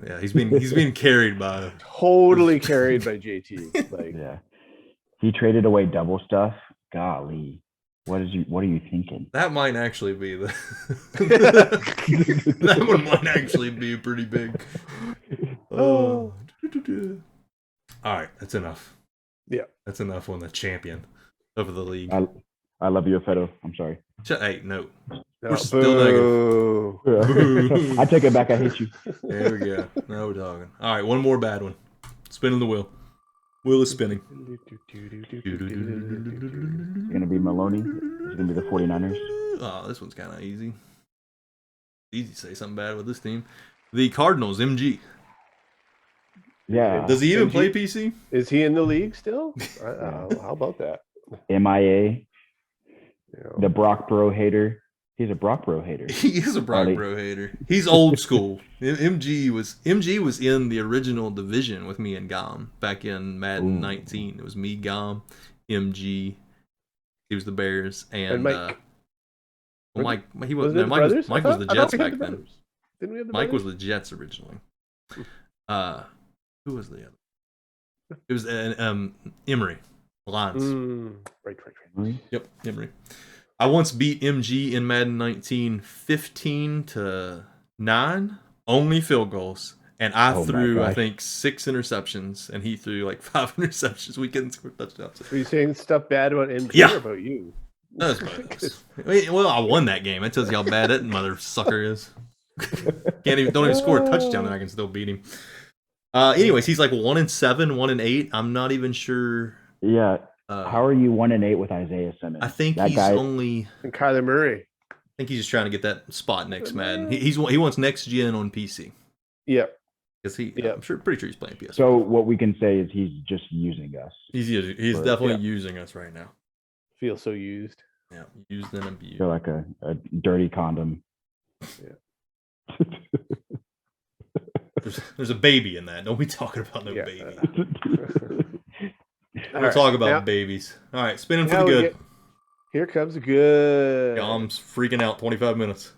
Yeah, he's being carried by totally carried by JT. Like, yeah, he traded away double stuff. Golly, what are you thinking? That might actually be that one might actually be pretty big. Oh. All right, that's enough. Yeah, that's enough on the champion of the league. I love you, Fedo. I'm sorry. Hey, no. We're still negative. I take it back. I hate you. There we go. Now we're talking. All right, one more bad one. Spinning the wheel. Wheel is spinning. It's gonna be Maloney. It's gonna be the 49ers. Oh, this one's kind of easy. Easy to say something bad with this team. The Cardinals, MG. Yeah. Does he even play PC? Is he in the league still? How about that? MIA. Yeah. The Brock Bro hater. He's a Brock Bro hater. He is a Brock Bro hater. He's old school. MG was in the original division with me and Gom back in Madden 19. It was me, Gom, MG. He was the Bears and Mike. Mike he was Mike was the Jets back then. Didn't we have the Mike brothers? was the Jets originally. Who was the other? It was Emery Lions. Right. Yep, Emery. I once beat MG in Madden 19 15-9, only field goals. And I threw, I think, 6 interceptions, and he threw like 5 interceptions. We couldn't score touchdowns. Are you saying stuff bad about MG or about you? That's ridiculous. Well, I won that game. That tells you how bad that mother sucker is. Don't even score a touchdown, and I can still beat him. Anyways, he's like 1-7, 1-8. I'm not even sure. Yeah. How are you 1-8 with Isaiah Simmons? I think that he's guy, only. And Kyler Murray. I think he's just trying to get that spot next Madden. He wants next gen on PC. Yep. Because I'm pretty sure he's playing PS. So what we can say is he's just using us. He's definitely using us right now. Feel so used. Yeah, used and abused. Feel like a dirty condom. Yeah. There's a baby in that. Don't be talking about no baby. We'll talk about babies. All right, spinning for the good. Here comes the good. Dom's freaking out 25 minutes.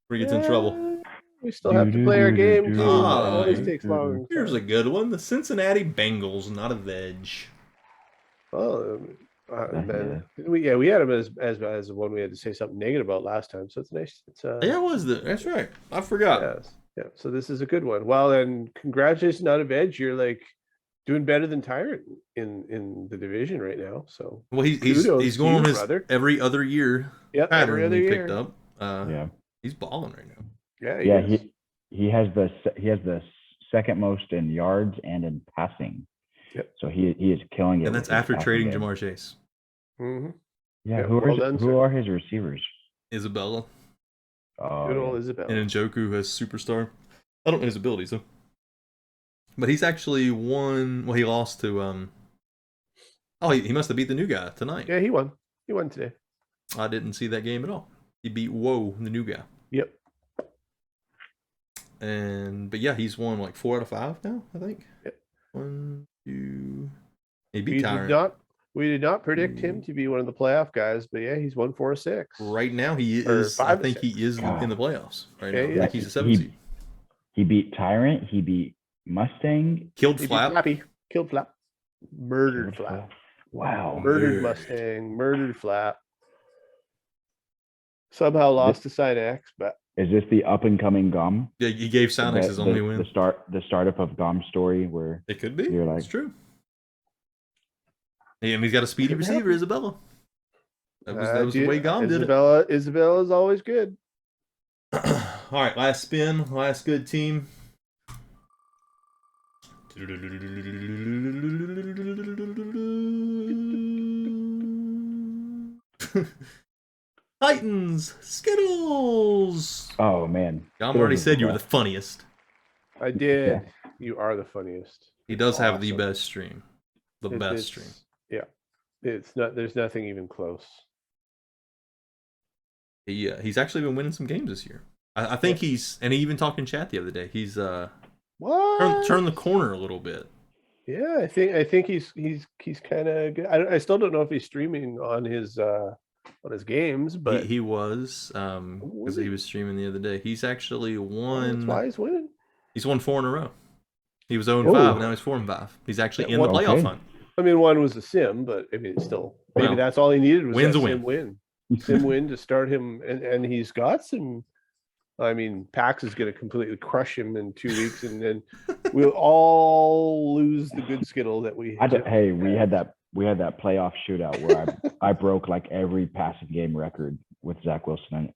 Before he gets in trouble. We still have to play our game. It always takes long. Here's a good one. The Cincinnati Bengals, not a veg. Oh, we had him as one we had to say something negative about last time. So it's nice. That's right. I forgot. Yes. Yeah. So this is a good one. Well, then congratulations, not a veg. You're like doing better than Tyrant in the division right now. So he's going on his every other year. Yeah, every other year picked up. He's balling right now. Yeah. He has the second most in yards and in passing. Yep. So he is killing it. And that's after trading Jamar Chase. Mm-hmm. Yeah. Who are his receivers? Isabella. Good old Isabella. And Njoku has superstar. I don't know his abilities though. But he's actually won. Well, he lost to. He must have beat the new guy tonight. Yeah, he won. He won today. I didn't see that game at all. He beat the new guy. Yep. But yeah, he's won like 4 out of 5 now, I think. Yep. 1, 2. He beat Tyrant. We did not predict him to be one of the playoff guys, but yeah, he's 1 4 6. Right now, he is. I think he is in the playoffs right now. Yeah. Like he's a 7 seed. He beat Tyrant. He beat Mustang. Killed Flap. Killed Flap. Murdered Flap. Wow. Murdered Mustang. Murdered Flap. Somehow lost to Sinex, but. Is this the up and coming Gom? Yeah, he gave Sinex his only win. The startup of Gom story where it could be. You're like, it's true. And he's got a speedy receiver, Isabella. That was the way Gom did it. Isabella's always good. All right, last spin, last good team. Titans, Skittles. Oh man, Gom already said you were the funniest. I did. Yeah. You are the funniest. He does have the best stream. Best stream. Yeah, it's not. There's nothing even close. He's actually been winning some games this year. I think he's, and he even talked in chat the other day. He's turned the corner a little bit. Yeah, I think he's kind of good. I still don't know if he's streaming on his games, but he was because he was streaming the other day. He's actually won. That's why he's winning. He's won 4 in a row. He was 0-5, now he's 4-5. He's actually in the playoff hunt. I mean, one was a sim, but I mean, it's still maybe that's all he needed was Win's a sim win. Sim win to start him, and he's got some. I mean, Pax is going to completely crush him in 2 weeks, and then we'll all lose the good Skittle that we. Hey, we had that playoff shootout where I broke like every passing game record with Zach Wilson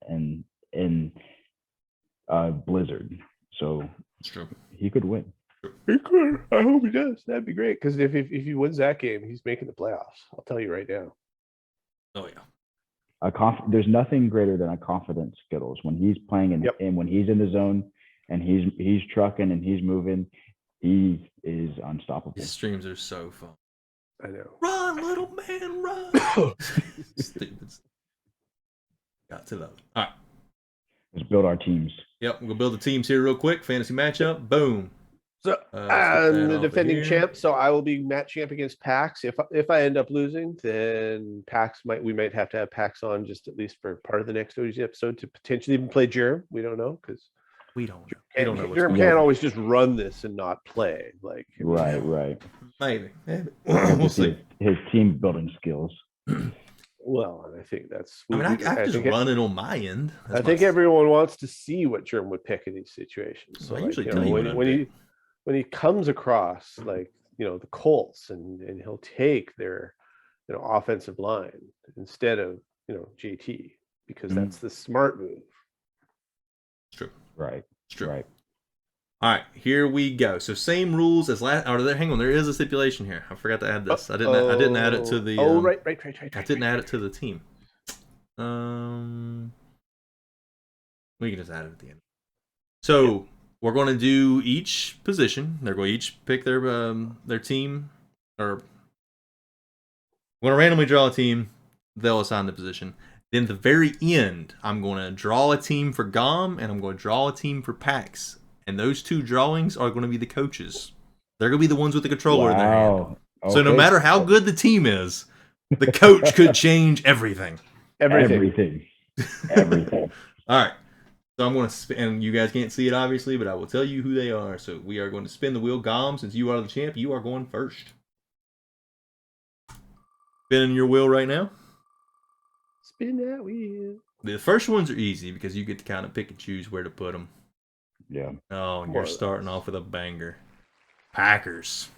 in Blizzard, so it's true. He could win. He could. I hope he does. That'd be great because if he wins that game, he's making the playoffs. I'll tell you right now. Oh yeah. There's nothing greater than a confident Skittles when he's playing and when he's in the zone and he's trucking and he's moving, he is unstoppable. His streams are so fun. I know. Run, little man, run. Stupid. Got to love it. All right. Let's build our teams. Yep, we'll build the teams here real quick. Fantasy matchup. Boom. So I'm the defending champ, so I will be match champ against Pax. If I end up losing, then we might have to have Pax on just at least for part of the next OG episode to potentially even play Jerem. We don't know because we don't know. Jerem can't always just run this and not play. Like right. Maybe. We'll see his team building skills. Well, and I think that's. I just run it on my end. I think everyone wants to see what Jerem would pick in these situations. So I usually tell you when he comes across like the Colts and he'll take their offensive line instead of JT, because Mhm. that's the smart move. It's true. Right. It's true. Right. All right, here we go. So same rules as last. Hang on, there is a stipulation here. I forgot to add this. I didn't add it to the. Right. I didn't add it to the team. We can just add it at the end. So we're going to do each position. They're going to each pick their team, or we're going to randomly draw a team. They'll assign the position. Then at the very end, I'm going to draw a team for Gom, and I'm going to draw a team for Pax. And those two drawings are going to be the coaches. They're going to be the ones with the controller in their hand. Okay. So no matter how good the team is, the coach could change everything. Everything. All right. So I'm going to spin, and you guys can't see it obviously, but I will tell you who they are. So we are going to spin the wheel. Gom, since you are the champ, you are going first. Spinning your wheel right now. Spin that wheel. The first ones are easy because you get to kind of pick and choose where to put them. Yeah. Oh, and you're starting off with a banger. Packers.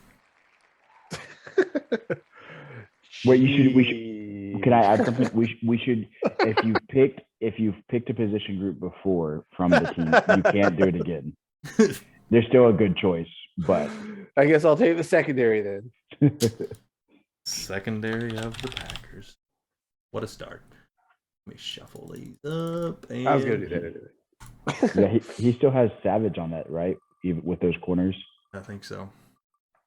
Wait, we should. Can I add something? We should. If you've picked a position group before from the team, you can't do it again. There's still a good choice, but I guess I'll take the secondary then. Secondary of the Packers. What a start. Let me shuffle these up. And I was gonna do that anyway. Yeah, he still has Savage on that, right? Even with those corners. I think so.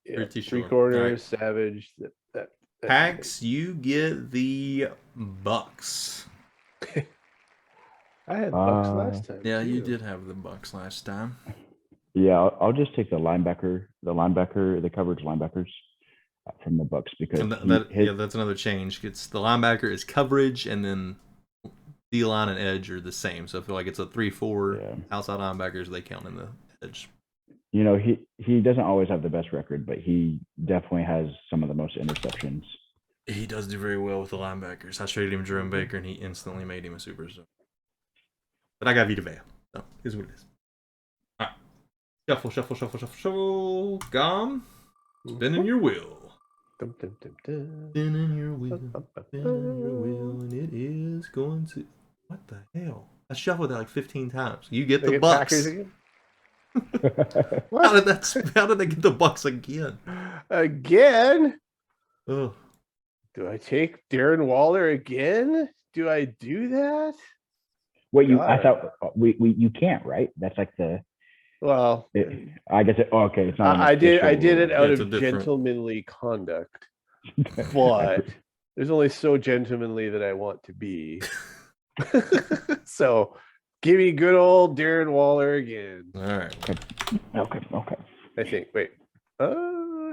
Yeah, Pretty sure. 3 corners, Right. Savage. That Pax, you get the Bucks. I had Bucks last time. Yeah, too. you did have the Bucks last time. Yeah, I'll just take the coverage linebackers from the Bucks because And that's another change. It's the linebacker is coverage, and then D-line and edge are the same. So I feel like it's a 3-4 outside linebackers. They count in the edge. He doesn't always have the best record, but he definitely has some of the most interceptions. He does do very well with the linebackers. I traded him Jerome Baker, and he instantly made him a superstar. But I got Vita Vea. So here's what it is. All right. Shuffle. Gom. Spinning your wheel. Dum, dum, dum, dum. Spinning your wheel. And it is going to. What the hell? I shuffled that like 15 times. You get the Bucks. Packers again? How did they get the Bucks again? Again? Oh. Do I take Darren Waller again? Do I do that? Wait, I thought you can't, right? That's like the. Well, I guess okay. It's not. I did it out It's of a different- gentlemanly conduct, but there's only so gentlemanly that I want to be. So, give me good old Darren Waller again. All right. Okay. I think. Wait.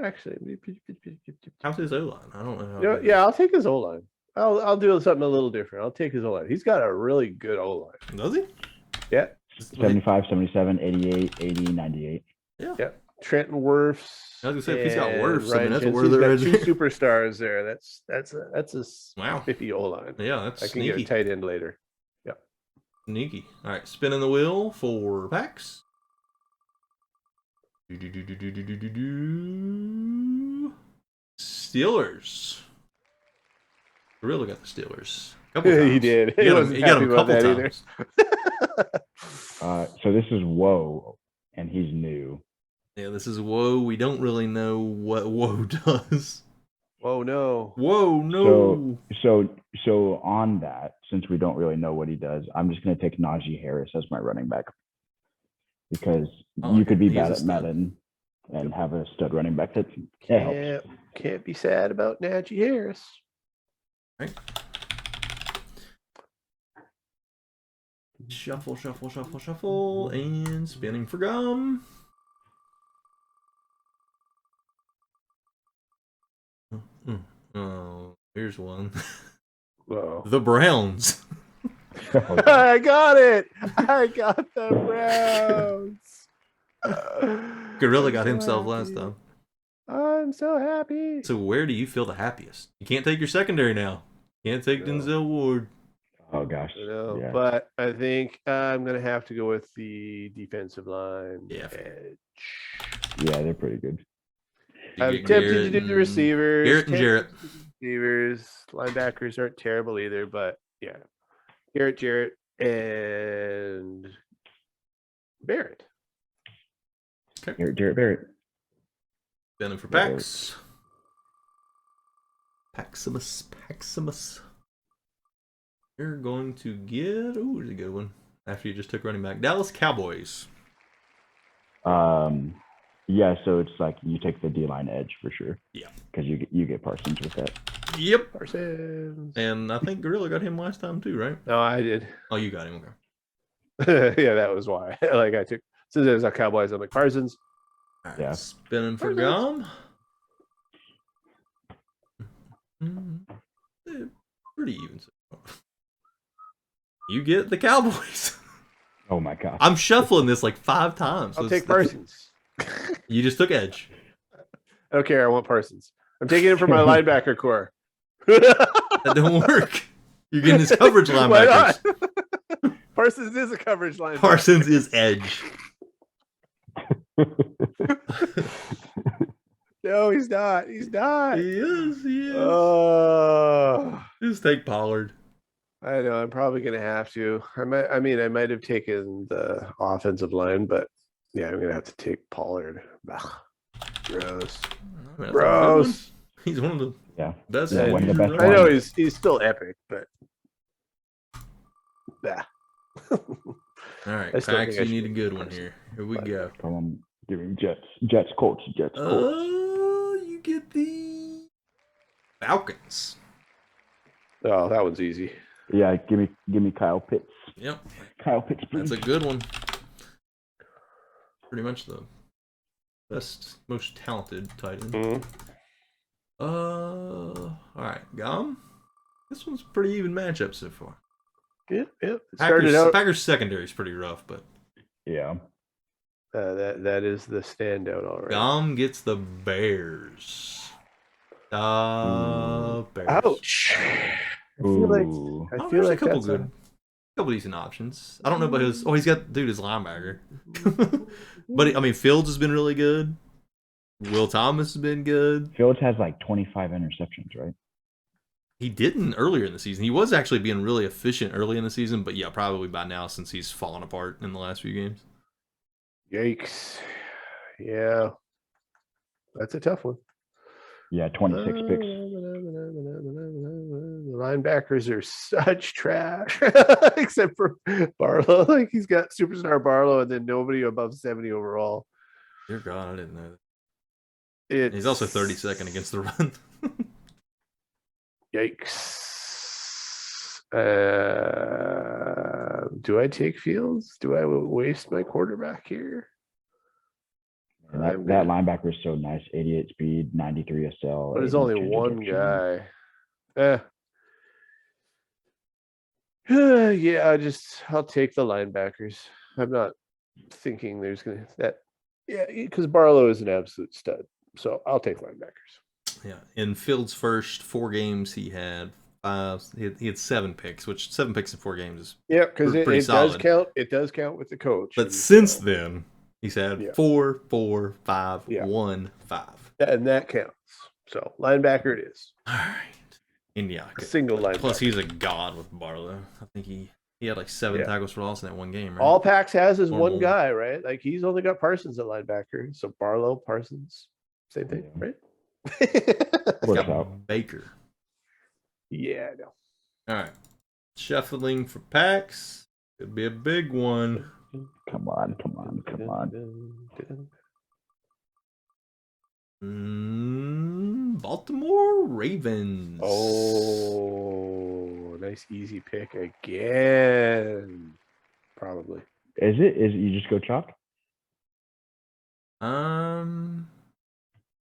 Actually, How's his O-line? I don't know. yeah, I'll take his O-line. I'll do something a little different. I'll take his O-line. He's got a really good O-line. Does he? Yeah. 75, 77, 88, 80, 98. Yeah. Trenton Wirfs. I was gonna say if he's got Wirfs, Ryan that's Jensen. where they're He's got 2 superstars there. That's a Wow. spiffy O-line. Yeah, that's I can sneaky. get a tight end later. Yeah. Sneaky. All right, spinning the wheel for Pax. Steelers. Really got the Steelers. Couple times. He did. He He got wasn't him a happy about couple that times. So this is Woe, and he's new. Yeah, this is Woe. We don't really know what Woe does. Oh no. Whoa, no. So on that, since we don't really know what he does, I'm just going to take Najee Harris as my running back because you could be bad at Madden and have a stud running back that helps. Can't be sad about Najee Harris. Right. Shuffle, and spinning for Gum. Oh, here's one. Whoa. The Browns. I got it. I got the Browns. Gorilla got himself last time. I'm so happy. So where do you feel the happiest? You can't take your secondary now. Can't take Denzel Ward. Oh gosh. Yeah. But I think I'm gonna have to go with the defensive line. Yeah. Edge. Yeah, they're pretty good. You I'm get tempted to Garrett do the receivers. Garrett and Jarrett. Receivers. Linebackers aren't terrible either, but yeah. Jarrett, and Barrett. Okay. Jarrett Barrett. Spinning for Barrett. Pax. Paximus. You're going to get. Oh, here's a good one. After you just took running back. Dallas Cowboys. Yeah, so it's like you take the D-line edge for sure. Yeah. Because you get Parsons with that. Yep. Parsons. And I think Gorilla got him last time too, right? No, I did. Oh, you got him. Okay. Yeah, that was why. Like I took since it was a Cowboys, I'm like Parsons. All right, Yeah. Spinning for Parsons. Gum. Pretty even. You get the Cowboys. Oh my god. I'm shuffling this like 5 times. I'll take Parsons. You just took edge. I don't care. I want Parsons. I'm taking it for my linebacker core. That didn't work. You're getting his coverage linebackers. Why not? Parsons is a coverage linebacker. Parsons is edge. No, he's not. He's not. He is. Oh, Just take Pollard. I know. I'm probably gonna have to. I might have taken the offensive line, but yeah, I'm gonna have to take Pollard. Ugh, gross. I mean, Gross. He's one of the best. Yeah, one of the best I know ones. he's still epic, but yeah. All right, I still Pax, think I you should need a good one here. Here we go. Come on, give him Jets, Colts. You get the Falcons. Oh, that one's easy. Yeah, give me Kyle Pitts. Yep, Kyle Pitts, please. that's a good one. Pretty much the best, most talented tight end. Mhm. All right, Gum. This one's a pretty even matchup so far. Yeah. It started out. Packers secondary is pretty rough, but Yeah. That is the standout, all right. Gum gets the Bears. Bears. Ouch. I feel Ooh. like There's a couple that's good, couple decent options. I don't know about his. Oh, he's got his linebacker. But I mean, Fields has been really good. Will Thomas has been good. Fields has like 25 interceptions, right? He didn't earlier in the season. He was actually being really efficient early in the season, but yeah, probably by now since he's fallen apart in the last few games. Yikes. Yeah. That's a tough one. Yeah, 26 picks. The linebackers are such trash, except for Barlow. Like he's got superstar Barlow and then nobody above 70 overall. Dear God, I didn't know that. He's also 32nd against the run. Yikes. Do I take Fields? Do I waste my quarterback here? And that linebacker is so nice. 88 speed, 93 SL. But there's only 10 one detection. guy. Yeah, I'll take the linebackers. I'm not thinking there's gonna because Barlow is an absolute stud. So I'll take linebackers. Yeah, in Fields' first 4 games, he had 5. He had 7 picks, which 7 picks in 4 games is because it pretty does solid. count. It does count with the coach. But since then, he's had 4, 4, 5, Yeah. 1, 5. And that counts. So linebacker it is. All right, India. A single linebacker. Plus, he's a god with Barlow. I think he had like 7 tackles for loss in that one game. Right? All Pax has is Or one more. guy, right? Like he's only got Parsons at linebacker. So Barlow, Parsons, same thing, Yeah. right? He's Works got out. Baker. Yeah, I know. All right, shuffling for Pax. Could be a big one. Come on. Baltimore Ravens. Oh, nice easy pick again. Probably. Is it you just go chalk?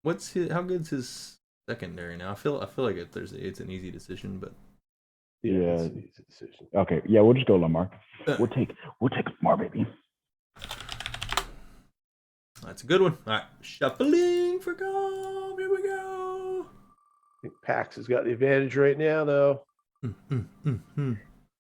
What's his? How good's his secondary now? I feel like it's an easy decision, but Yeah. It's an easy decision. Okay, yeah, we'll just go Lamar. We'll take Lamar, baby. that's a good one. All right, shuffling for goal. Here we go. I think Pax has got the advantage right now, though.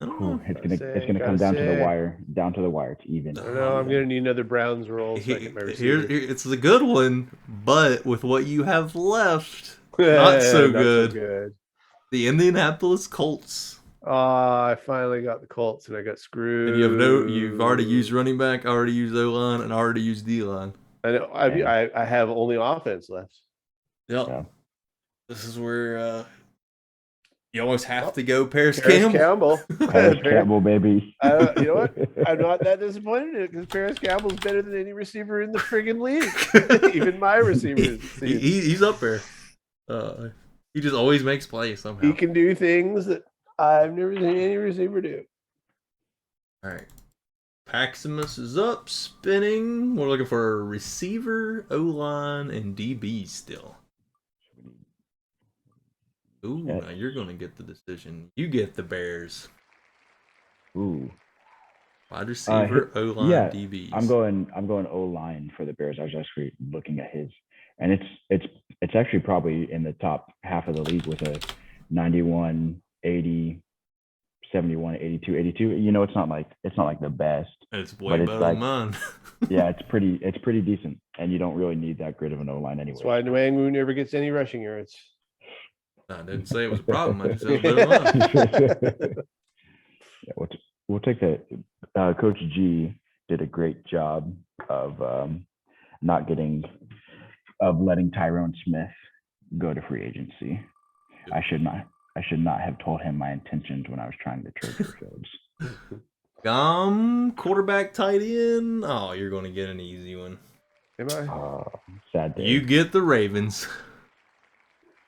I don't Ooh, know. it's gonna come down to the wire. It's even. I don't know. I'm gonna need another Browns roll so I get my receiver. It's a good one, but with what you have left, not so good. The Indianapolis Colts. I finally got the Colts and I got screwed. And you've already used running back, already used O-line, and already used D-line. I know. I have only offense left. Yep. Yeah. This is where you almost have to go Paris Campbell. Paris Campbell, baby. You know what? I'm not that disappointed in it because Paris Campbell's better than any receiver in the friggin' league. Even my receivers. He's up there. He just always makes plays somehow. He can do things that I've never seen any receiver do. All right. Paximus is up, spinning. We're looking for a receiver, O-line, and DB still. Ooh, Yeah. now you're going to get the decision. You get the Bears. Ooh. Wide receiver, O-line, yeah, DBs. I'm going O-line for the Bears. I was actually looking at his, and it's actually probably in the top half of the league with a 91, 80, 71, 82, 82. You know, it's not like the best. It's way better than mine. Yeah, it's pretty decent, and you don't really need that great of an O-line anyway. That's why Nwangwu never gets any rushing yards. I didn't say it was a problem. I just said it was better than mine. Yeah, we'll take that. Coach G did a great job of letting Tyrone Smith go to free agency. I should not have told him my intentions when I was trying to trade for Phillips. Quarterback, tight end. Oh, you're going to get an easy one. Am I? Sad day. You get the Ravens.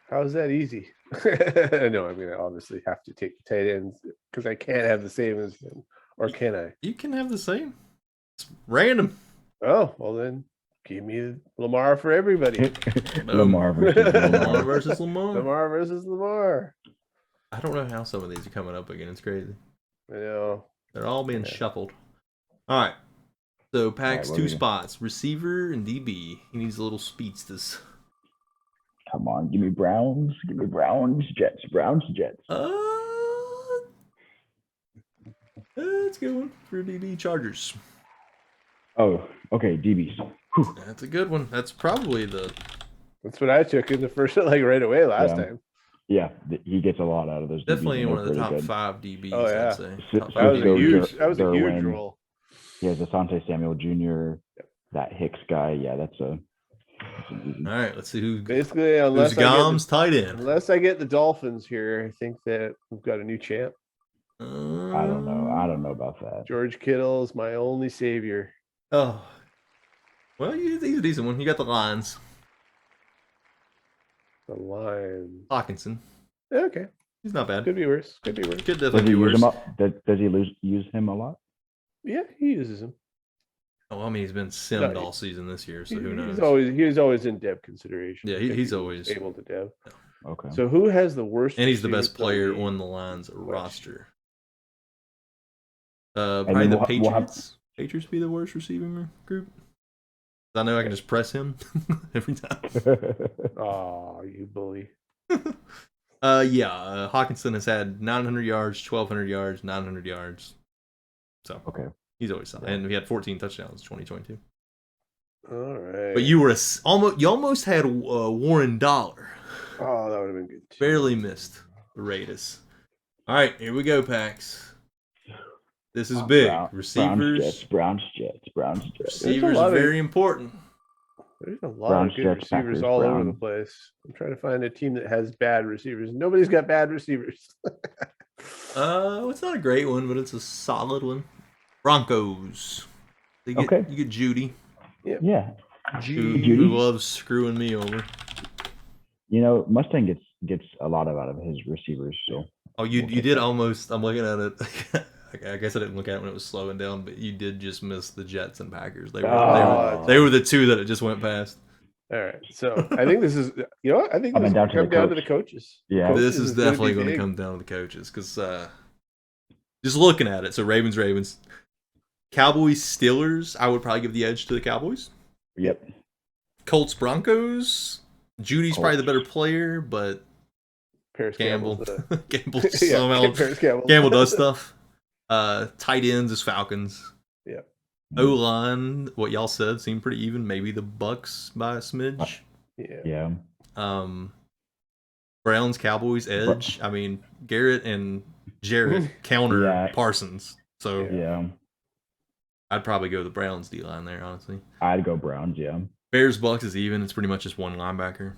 How is that easy? No, I mean, I obviously have to take the tight ends because I can't have the same as him. Or can I? You can have the same. It's random. Oh, well then, give me Lamar for everybody. Lamar versus Lamar versus Lamar. Lamar versus Lamar. I don't know how some of these are coming up again. It's crazy. I know. They're all being shuffled. All right. So Pax, All right, 2 spots. Receiver and DB. He needs a little speedstas. Come on, give me Browns, Jets. That's a good one for DB Chargers. Oh, okay, DBs. Whew. That's a good one. That's probably That's what I took in the first, like right away last time. Yeah, he gets a lot out of those. Definitely DBs, one of the top good. 5 DBs, Oh, yeah. I'd say. That was a huge roll. Yeah, Asante Samuel Jr., that Hicks guy. Yeah, that's a all right, let's see who's Gom's tight end. Unless I get the Dolphins here, I think that we've got a new champ. I don't know about that. George Kittle is my only savior. Oh, well, he's a decent one. You got the Lions. The Lions. Hawkinson. Yeah, okay. He's not bad. Could be worse. Could definitely be worse. Does he use him a lot? Yeah, he uses him. Oh, I mean, he's been simmed all season this year, so who knows? He's always in dev consideration. Yeah, he's always able to dev. Okay. So who has the worst? And he's the best player on the Lions roster. Probably the Patriots. Patriots be the worst receiving group. I know I can just press him every time. Oh, you bully. Hawkinson has had 900 yards, 1,200 yards, 900 yards. So okay. He's always solid. And we had 14 touchdowns in 2022. All right. But you almost had Warren Dollar. Oh, that would have been good too. Barely missed the Raiders. All right, here we go, Pax. This is big. Receivers. Browns, Jets. Receivers are very important. There's a lot of good receivers all over the place. I'm trying to find a team that has bad receivers. Nobody's got bad receivers. It's not a great one, but it's a solid one. Broncos. You get Judy. Yeah. Who loves screwing me over. You know, Mustang gets a lot out of his receivers. So. Oh, you did almost. I'm looking at it. I guess I didn't look at it when it was slowing down, but you did just miss the Jets and Packers. They were the two that it just went past. All right, so I think this is I think this is going to come down to the coaches. Yeah, this is definitely going to come down to the coaches because just looking at it. So Ravens, Cowboys, Steelers. I would probably give the edge to the Cowboys. Yep. Colts, Broncos. Judy's probably the better player, but Paris Campbell Campbell somehow Campbell does stuff. Tight ends is Falcons. Yeah. O-line, what y'all said seemed pretty even. Maybe the Bucks by a smidge. Yeah. Browns, Cowboys, edge. I mean, Garrett and Jarrett counter Parsons. So yeah, I'd probably go the Browns D-line there, honestly. I'd go Browns, yeah. Bears, Bucks is even. It's pretty much just one linebacker.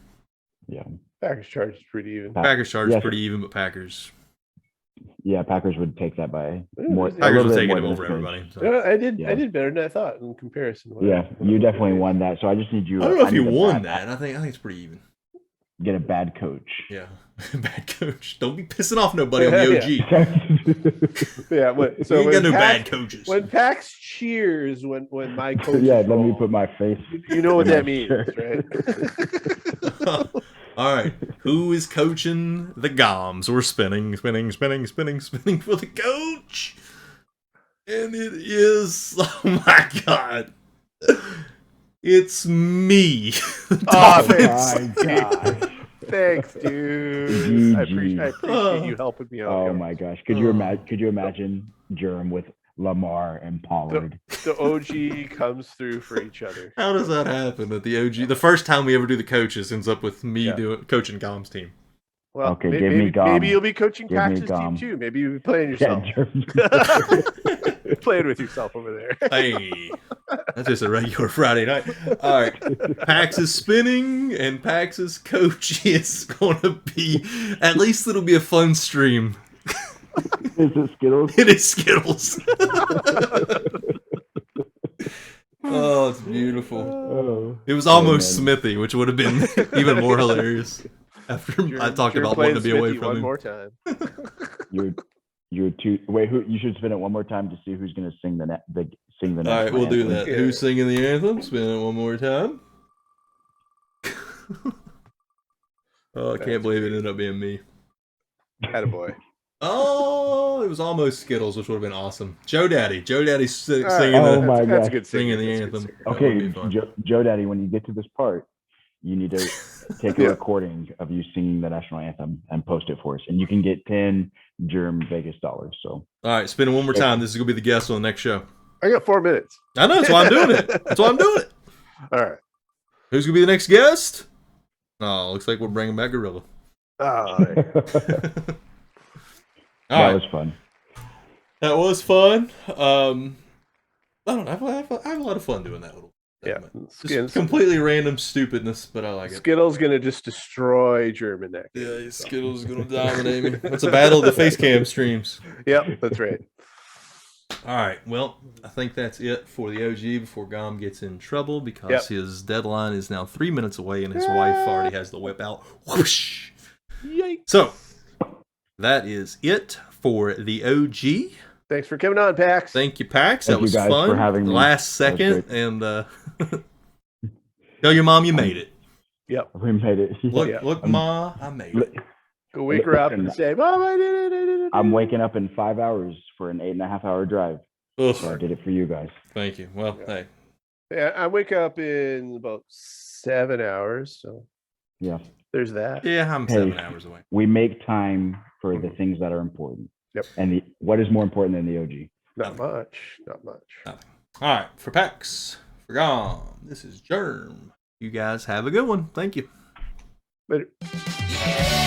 Yeah. Packers, Chargers pretty even. Packers, Chargers pretty even, but Packers. Yeah, Packers would take that by more. Packers would take it over everybody. So. No, I did better than I thought in comparison. You definitely won that. So I just need you. I don't know if you won that. I think it's pretty even. Get a bad coach. Yeah, bad coach. Don't be pissing off nobody on the OG. Yeah, so you got no bad coaches. When Pax cheers, when my coach, let me put my face. You know what that means, right? All right, who is coaching the Goms? We're spinning for the coach, and it is, oh my god, it's me. Oh my god! Thanks, dude. I appreciate you helping me out. Oh my gosh, could you imagine Jerem with Lamar and Pollard? The OG comes through for each other. How does that happen? That the OG, the first time we ever do the coaches, ends up with me coaching Gom's team. Well, okay, maybe you'll be coaching Pax's team too. Maybe you'll be playing yourself. Playing with yourself over there. Hey, that's just a regular Friday night. All right, Pax is spinning, and Pax's coach is going to be. At least it'll be a fun stream. Is it Skittles? It is Skittles. Oh, it's beautiful. Oh, it was almost Smithy, which would have been even more hilarious. After I talked about wanting to be away from one him. More time. You're too. Wait, you should spin it one more time to see who's going to sing the sing the. All right, we'll do that. Yeah. Who's singing the anthem? Spin it one more time. Oh, I can't believe it ended up being me. Attaboy. Oh, it was almost Skittles, which would have been awesome. Joe Daddy's singing singing the anthem. Okay, Joe Daddy, when you get to this part, you need to take a recording of you singing the national anthem and post it for us, and you can get 10 Germ Vegas dollars. So, all right, spin it one more time. This is gonna be the guest on the next show. I got 4 minutes. I know, that's why I'm doing it. That's why I'm doing it. All right, who's gonna be the next guest? Oh, looks like we're bringing back Gorilla. That was fun. That was fun. I don't know. I have a lot of fun doing that little. Just completely random stupidness, but I like it. Skittles gonna just destroy German next. Yeah, Skittles gonna dominate me. That's a battle of the face cam streams. Yep, that's right. All right, well, I think that's it for the OG before Gom gets in trouble because his deadline is now 3 minutes away and his wife already has the whip out. Whoosh! Yikes. So that is it for the OG. Thanks for coming on, Pax. Thank you, Pax. That was fun. For having me. Last second, and tell your mom you made it. Yep, we made it. Look, Ma, I made it. Go wake her up and say, "Mom, I did it." I'm waking up in 5 hours for an 8.5 hour drive. So I did it for you guys. Thank you. Well, hey. Yeah, I wake up in about 7 hours. So yeah, there's that. Yeah, I'm 7 hours away. We make time for the things that are important. Yep. And what is more important than the OG? Not much. Nothing. All right, for Pax, for Gom, this is Germ. You guys have a good one. Thank you. Later. Yeah.